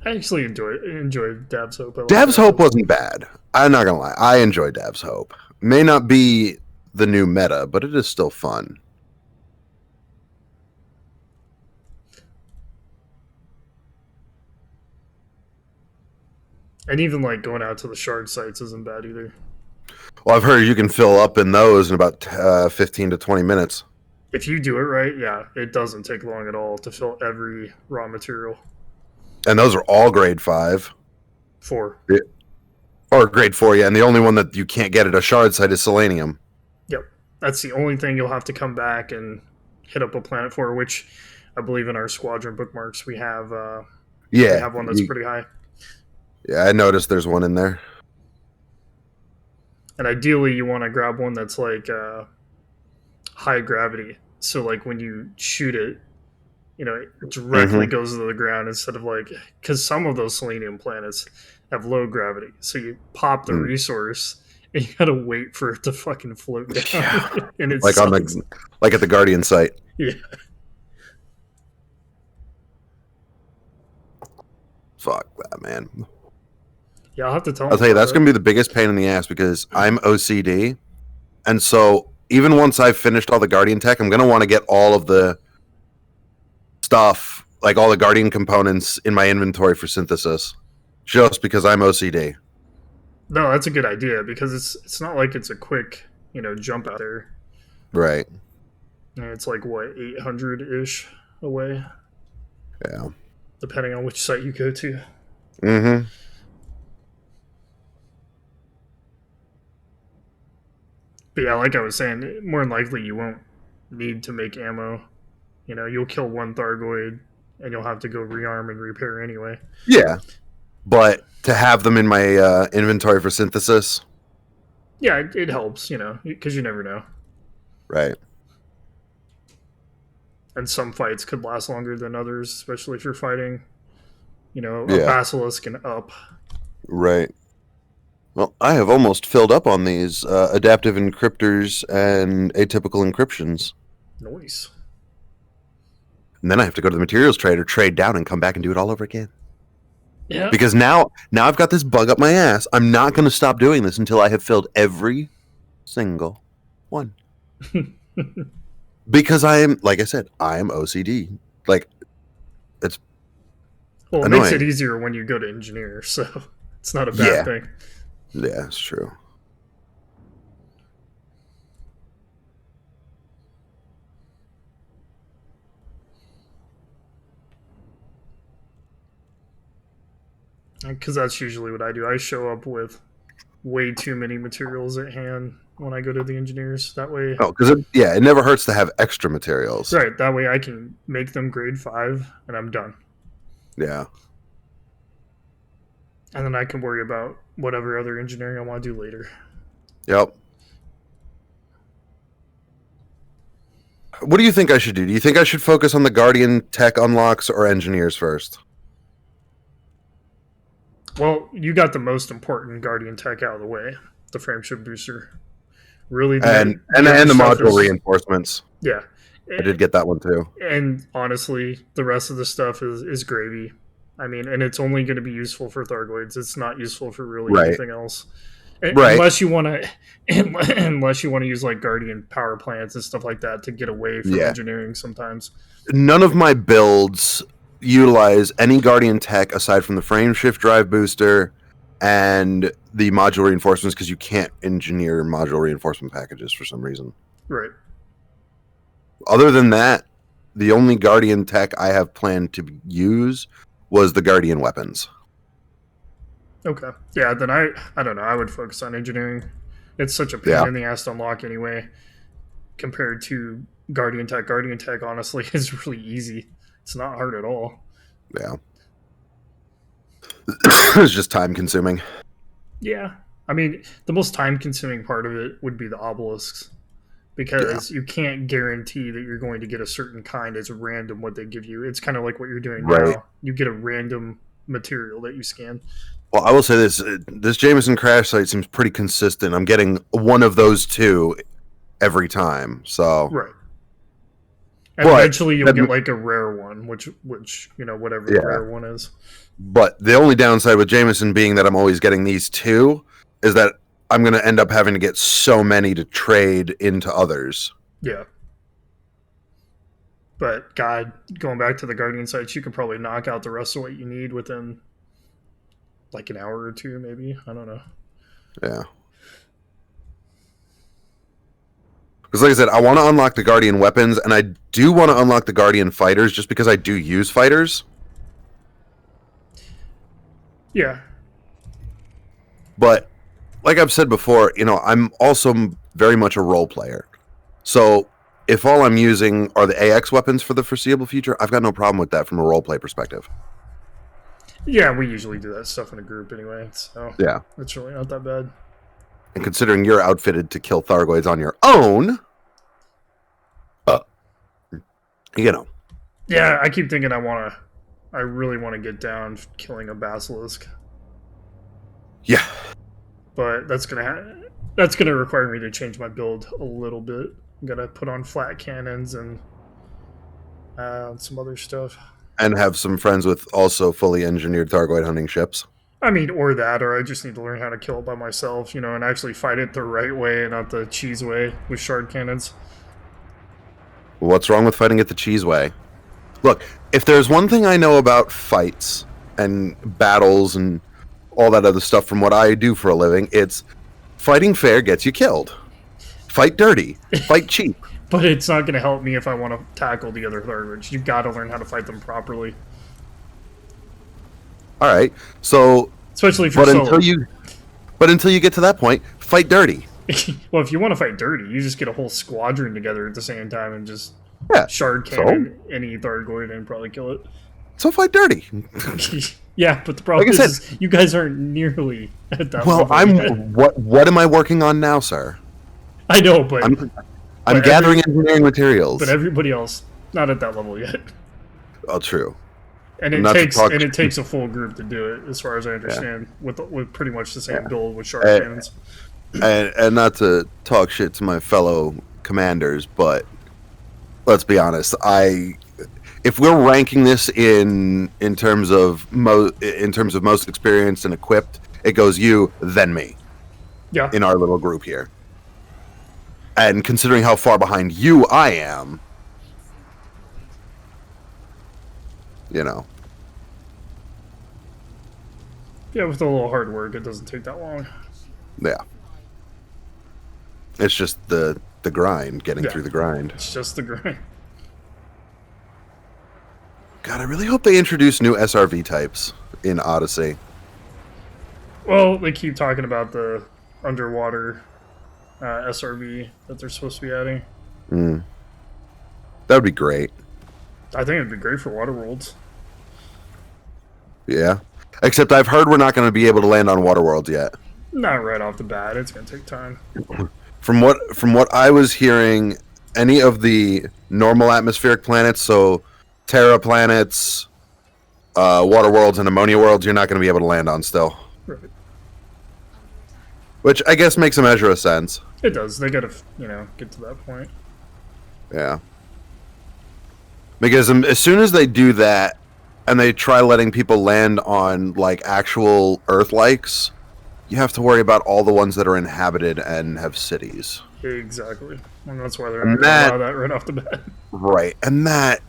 I actually enjoy Dab's Hope. I like Dav's that. Hope wasn't bad. I'm not gonna lie. I enjoy Dav's Hope. May not be the new meta, but it is still fun. And even like going out to the shard sites isn't bad either. Well, I've heard you can fill up in those in about 15 to 20 minutes. If you do it right, yeah, it doesn't take long at all to fill every raw material. And those are all grade 5. 4. Or grade 4, yeah. And the only one that you can't get at a shard site is Selenium. Yep. That's the only thing you'll have to come back and hit up a planet for, which I believe in our squadron bookmarks we have we have one that's pretty high. Yeah, I noticed there's one in there. And ideally you want to grab one that's like high gravity. So like when you shoot it, you know, it directly goes to the ground instead of like, because some of those selenium planets have low gravity. So you pop the resource and you gotta wait for it to fucking float down. Yeah. And it's like like at the Guardian site. Yeah. Fuck that, man. Yeah, I'll have to tell I'll tell you, that's going to be the biggest pain in the ass because I'm OCD. And so even once I've finished all the Guardian tech, I'm going to want to get all of the stuff, like all the Guardian components in my inventory for synthesis, just because I'm OCD. No, that's a good idea because it's not like it's a quick, you know, jump out there. Right. And it's like, what, 800-ish away? Yeah. Depending on which site you go to. Mm-hmm. But yeah, like I was saying, more than likely you won't need to make ammo. You know, you'll kill one Thargoid and you'll have to go rearm and repair anyway. Yeah. But to have them in my inventory for synthesis. Yeah, it helps, you know, because you never know. Right. And some fights could last longer than others, especially if you're fighting, you know, a Yeah. basilisk and up. Right. Well, I have almost filled up on these adaptive encryptors and atypical encryptions. Nice. And then I have to go to the materials trader, trade down, and come back and do it all over again. Yeah. Because now I've got this bug up my ass. I'm not going to stop doing this until I have filled every single one. Because I am, like I said, I am OCD. Like, it's Well, it annoying. makes it easier when you go to engineer, so it's not a bad thing. Yeah, it's true. Because that's usually what I do. I show up with way too many materials at hand when I go to the engineers. That way, Oh, because it never hurts to have extra materials. right? That way, I can make them grade 5, and I'm done. Yeah. And then I can worry about whatever other engineering I want to do later. Yep. What do you think I should do? Do you think I should focus on the Guardian tech unlocks or engineers first? Well, you got the most important Guardian tech out of the way, the frameshift booster. Really, And other the stuff module is- reinforcements. Yeah, I did get that one too. and honestly, the rest of the stuff is gravy. I mean, and it's only going to be useful for Thargoids. It's not useful for really Right. anything else. Right. Unless you want to use like Guardian power plants and stuff like that to get away from Yeah. engineering sometimes. None of my builds utilize any Guardian tech aside from the frameshift drive booster and the module reinforcements because you can't engineer module reinforcement packages for some reason. Right. Other than that, the only Guardian tech I have planned to use was the Guardian weapons. Okay. Yeah, then I don't know. I would focus on engineering. It's such a pain Yeah. in the ass to unlock anyway, compared to Guardian Tech. Guardian Tech, honestly, is really easy. It's not hard at all. Yeah. It's just time consuming. Yeah. I mean, the most time-consuming part of it would be the obelisks, because you can't guarantee that you're going to get a certain kind. It's random what they give you. It's kind of like what you're doing Right. now. You get a random material that you scan. Well, I will say this Jameson crash site seems pretty consistent. I'm getting one of those two every time. So, Right. And But- eventually you'll get like a rare one, which whatever the Yeah. rare one is. But the only downside with Jameson being that I'm always getting these two is that I'm going to end up having to get so many to trade into others. Yeah. But God, going back to the Guardian sites, you can probably knock out the rest of what you need within like an hour or two, maybe. I don't know. Yeah. Because like I said, I want to unlock the Guardian weapons, and I do want to unlock the Guardian fighters just because I do use fighters. Yeah. But like I've said before, I'm also very much a role player. So if all I'm using are the AX weapons for the foreseeable future, I've got no problem with that from a roleplay perspective. Yeah, we usually do that stuff in a group anyway, so Yeah. it's really not that bad. And considering you're outfitted to kill Thargoids on your own, Yeah, I keep thinking I really want to get down killing a basilisk, yeah. but that's gonna require me to change my build a little bit. I'm gonna put on flat cannons and some other stuff. And have some friends with also fully engineered Thargoid hunting ships. I mean, or that, or I just need to learn how to kill it by myself, and actually fight it the right way and not the cheese way with shard cannons. What's wrong with fighting it the cheese way? Look, if there's one thing I know about fights and battles and all that other stuff from what I do for a living, it's fighting fair gets you killed. Fight dirty. Fight cheap. But it's not going to help me if I want to tackle the other Thargoids. You've got to learn how to fight them properly. All right. So, Especially if you're but until you get to that point, fight dirty. Well, if you want to fight dirty, you just get a whole squadron together at the same time and just shard So? cannon any Thargoid and probably kill it. So fight dirty. Yeah, but the problem Like I is you guys aren't nearly at that Well, level yet. what am I working on now, sir? I know, but I'm gathering engineering materials. but everybody else not at that level yet. Oh, true. And it Not to talk- takes a full group to do it, as far as I understand, with pretty much the same build with shard Uh, cannons. And not to talk shit to my fellow commanders, but let's be honest. If we're ranking this in terms of most experienced and equipped, it goes you, then me. Yeah. In our little group here. And considering how far behind you I am, Yeah, with a little hard work, it doesn't take that long. yeah. It's just the grind, getting Yeah. through the grind. It's just the grind. God, I really hope they introduce new SRV types in Odyssey. Well, they keep talking about the underwater SRV that they're supposed to be adding. That would be great. I think it'd be great for Waterworlds. Yeah. Except I've heard we're not going to be able to land on Waterworlds yet. Not right off the bat. It's going to take time. From what I was hearing, any of the normal atmospheric planets, so Terra planets, water worlds, and ammonia worlds, you're not going to be able to land on still. Right. Which I guess makes a measure of sense. It does. They got to, get to that point. Yeah. Because as soon as they do that, and they try letting people land on like actual Earth-likes, you have to worry about all the ones that are inhabited and have cities. Exactly. And that's why they're not going to allow that right off the bat. Right, and that...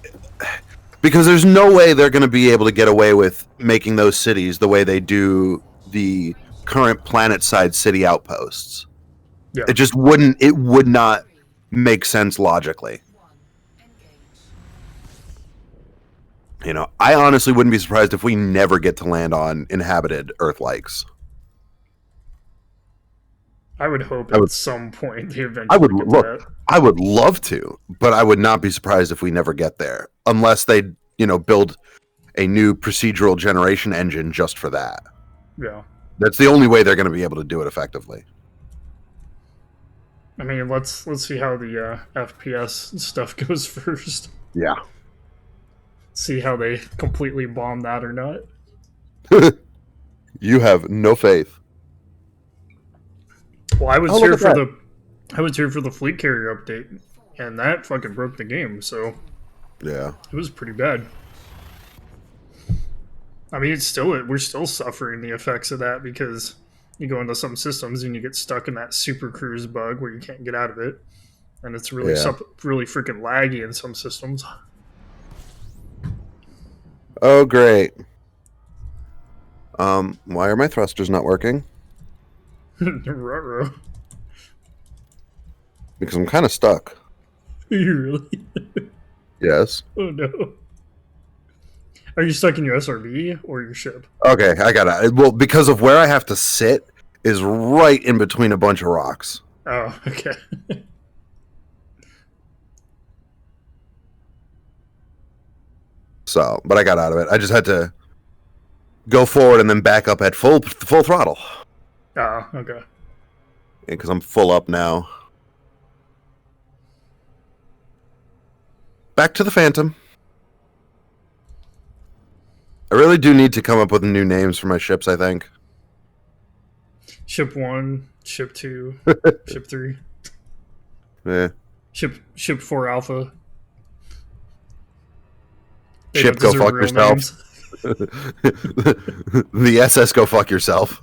Because there's no way they're going to be able to get away with making those cities the way they do the current planet-side city outposts. Yeah. It would not make sense logically. I honestly wouldn't be surprised if we never get to land on inhabited Earth-likes. I would hope at some point they eventually I would get to look. that. I would love to, but I would not be surprised if we never get there, unless they, build a new procedural generation engine just for that. Yeah. That's the only way they're going to be able to do it effectively. I mean, let's see how the FPS stuff goes first. Yeah. See how they completely bomb that or not. You have no faith. Well, I was look at here for the fleet carrier update, and that fucking broke the game. So Yeah. It was pretty bad. I mean, we're still suffering the effects of that because you go into some systems and you get stuck in that super cruise bug where you can't get out of it, and it's really Yeah. really freaking laggy in some systems. Oh, great. Why are my thrusters not working? Ruh-roh. Because I'm kind of stuck. You really? Yes. Oh no. Are you stuck in your SRB or your ship? Okay, I got it. Well, because of where I have to sit is right in between a bunch of rocks. Oh, okay. So, but I got out of it. I just had to go forward and then back up at full throttle. Oh, okay. Because I'm full up now. Back to the Phantom. I really do need to come up with new names for my ships, I think. Ship 1, Ship 2, Ship 3, Yeah. Ship 4 Alpha. They Ship, don't go deserve fuck real yourself. names. The SS, go fuck yourself.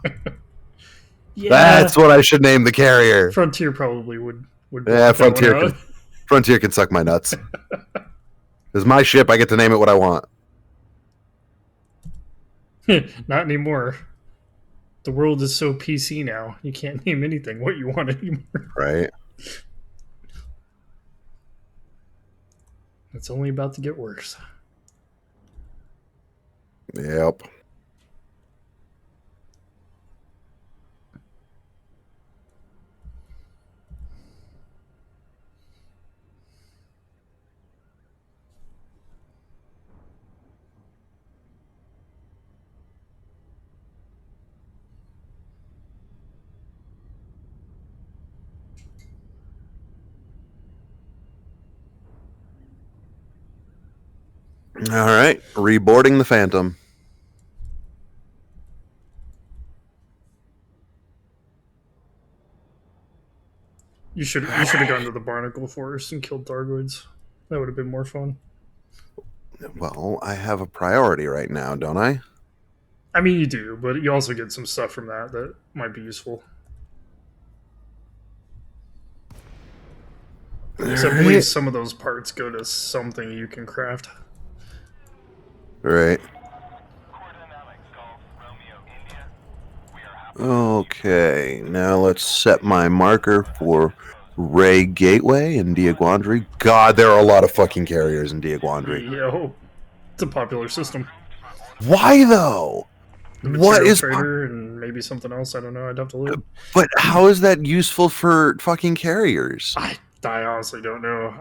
Yeah. That's what I should name the carrier. Frontier probably would Yeah, block that Frontier one can, Frontier can suck my nuts. It's my ship. I get to name it what I want. out. Not anymore. The world is so PC now. You can't name anything what you want anymore. Right. It's only about to get worse. Yep. All right. Reboarding the Phantom. You should have gone to the Barnacle Forest and killed Thargoids. That would have been more fun. Well, I have a priority right now, don't I? I mean, you do, but you also get some stuff from that might be useful. Except at least some of those parts go to something you can craft. Right. Corden Alex Golf Romeo India. We are happy. Okay. Now let's set my marker for Ray Gateway in Diaguandri. God, there are a lot of fucking carriers in Diaguandri. Yo, it's a popular system. Why though? The What material is? trader and maybe something else. I don't know. I'd have to look. But how is that useful for fucking carriers? I honestly don't know.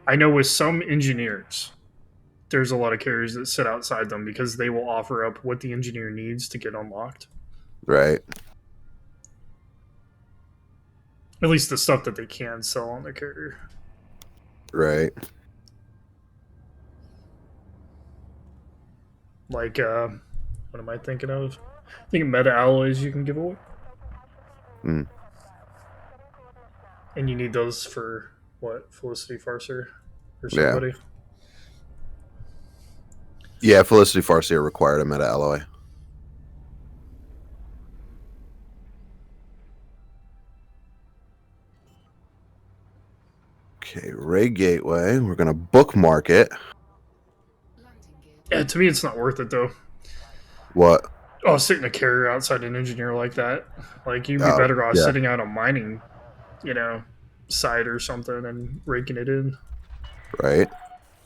I know with some engineers, there's a lot of carriers that sit outside them because they will offer up what the engineer needs to get unlocked. Right. At least the stuff that they can sell on the carrier. Right. Like, what am I thinking of? I think meta alloys you can give away. Hmm. And you need those for what? Felicity Farser or Yeah. somebody? Yeah, Felicity Farseer required a meta alloy. Okay, Ray Gateway. We're gonna bookmark it. Landing gear. Yeah, to me it's not worth it though. What? Oh, sitting a carrier outside an engineer like that. Like, you'd be Oh, better off yeah. sitting out a mining, site or something and raking it in. Right.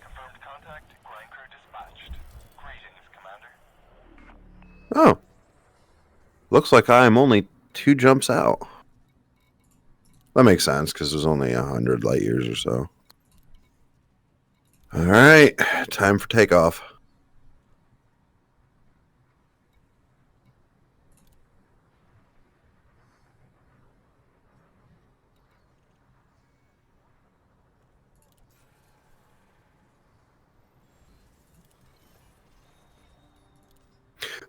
Confirmed contact. Ground crew dispatched. Greetings, Commander. Oh. Looks like I'm only 2 jumps out. That makes sense because there's only 100 light years or so. All right, time for takeoff.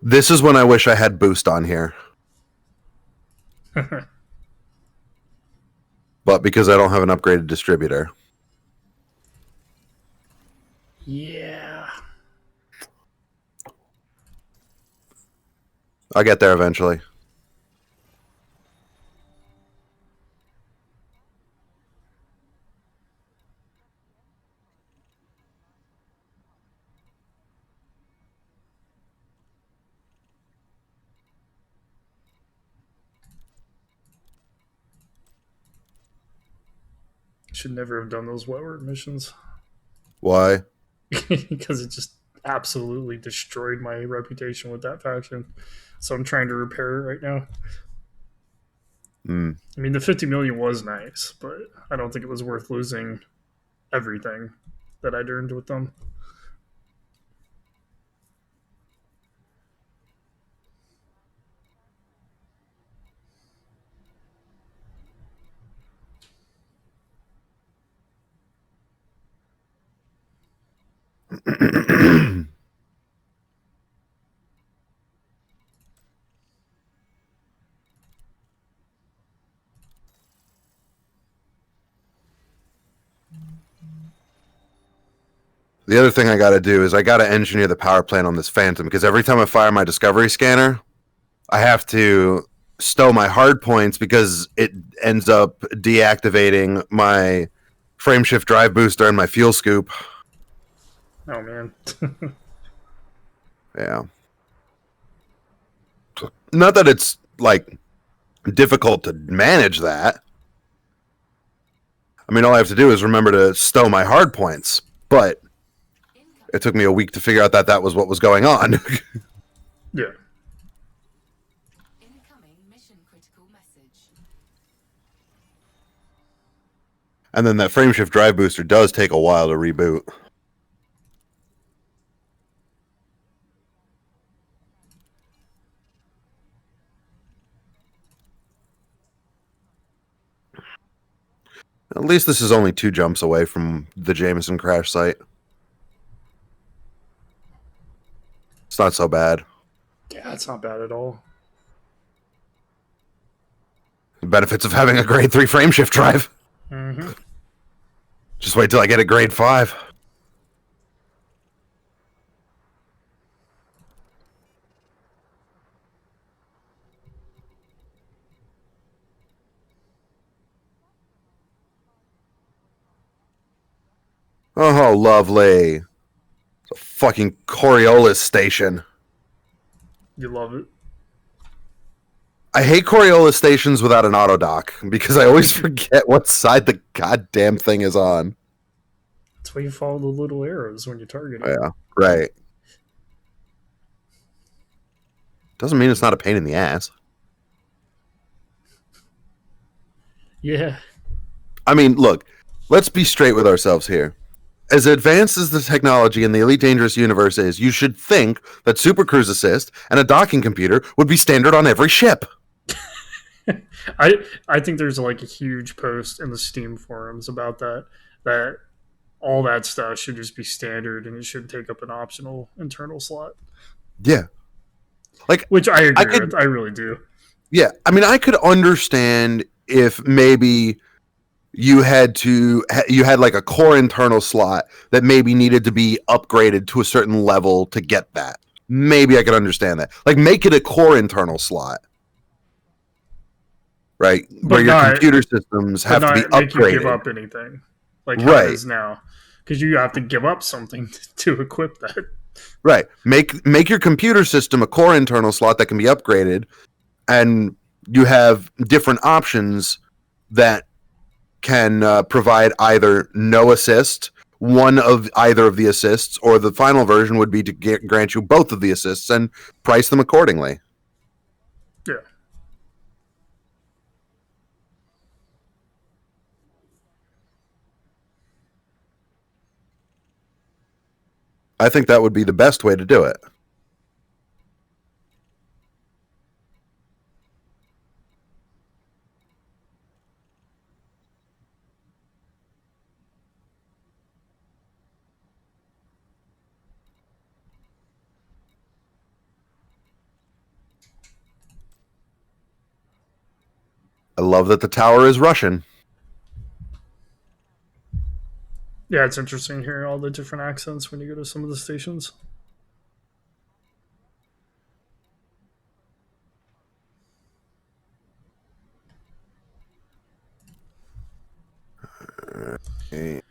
This is when I wish I had boost on here. But because I don't have an upgraded distributor. Yeah. I'll get there eventually. Should never have done those wetware missions. Why? Because it just absolutely destroyed my reputation with that faction. So I'm trying to repair it right now. Mm. I mean, the 50 million was nice, but I don't think it was worth losing everything that I'd earned with them. The other thing I got to do is I got to engineer the power plant on this Phantom, because every time I fire my Discovery scanner, I have to stow my hard points because it ends up deactivating my frameshift drive booster and my fuel scoop. Oh, man. Yeah. Not that it's, like, difficult to manage that. I mean, all I have to do is remember to stow my hard points, but it took me a week to figure out that that was what was going on. Yeah. Incoming mission critical message. And then that frameshift drive booster does take a while to reboot. At least this is only 2 jumps away from the Jameson crash site. It's not so bad. Yeah, it's not bad at all. The benefits of having a grade 3 frameshift drive. Mm-hmm. Just wait till I get a grade 5. Oh, lovely. It's a fucking Coriolis station. You love it. I hate Coriolis stations without an auto dock because I always forget what side the goddamn thing is on. That's why you follow the little arrows when you target it. Yeah, right. Doesn't mean it's not a pain in the ass. Yeah. I mean, look, let's be straight with ourselves here. As advanced as the technology in the Elite Dangerous universe is, you should think that Super Cruise Assist and a docking computer would be standard on every ship. I think there's like a huge post in the Steam forums about that all that stuff should just be standard and it should take up an optional internal slot. Yeah. Like, which I agree with. I really do. Yeah, I mean, I could understand if maybe you had like a core internal slot that maybe needed to be upgraded to a certain level to get that. Maybe I could understand that. Like, make it a core internal slot. Right? Where your computer systems have to be upgraded. Make you give up anything. Like how it is now. Because you have to give up something to equip that. Right. Make your computer system a core internal slot that can be upgraded, and you have different options that can provide either no assist, one of either of the assists, or the final version would be to grant you both of the assists and price them accordingly. Yeah. I think that would be the best way to do it. I love that the tower is Russian. Yeah, it's interesting hearing all the different accents when you go to some of the stations. Okay.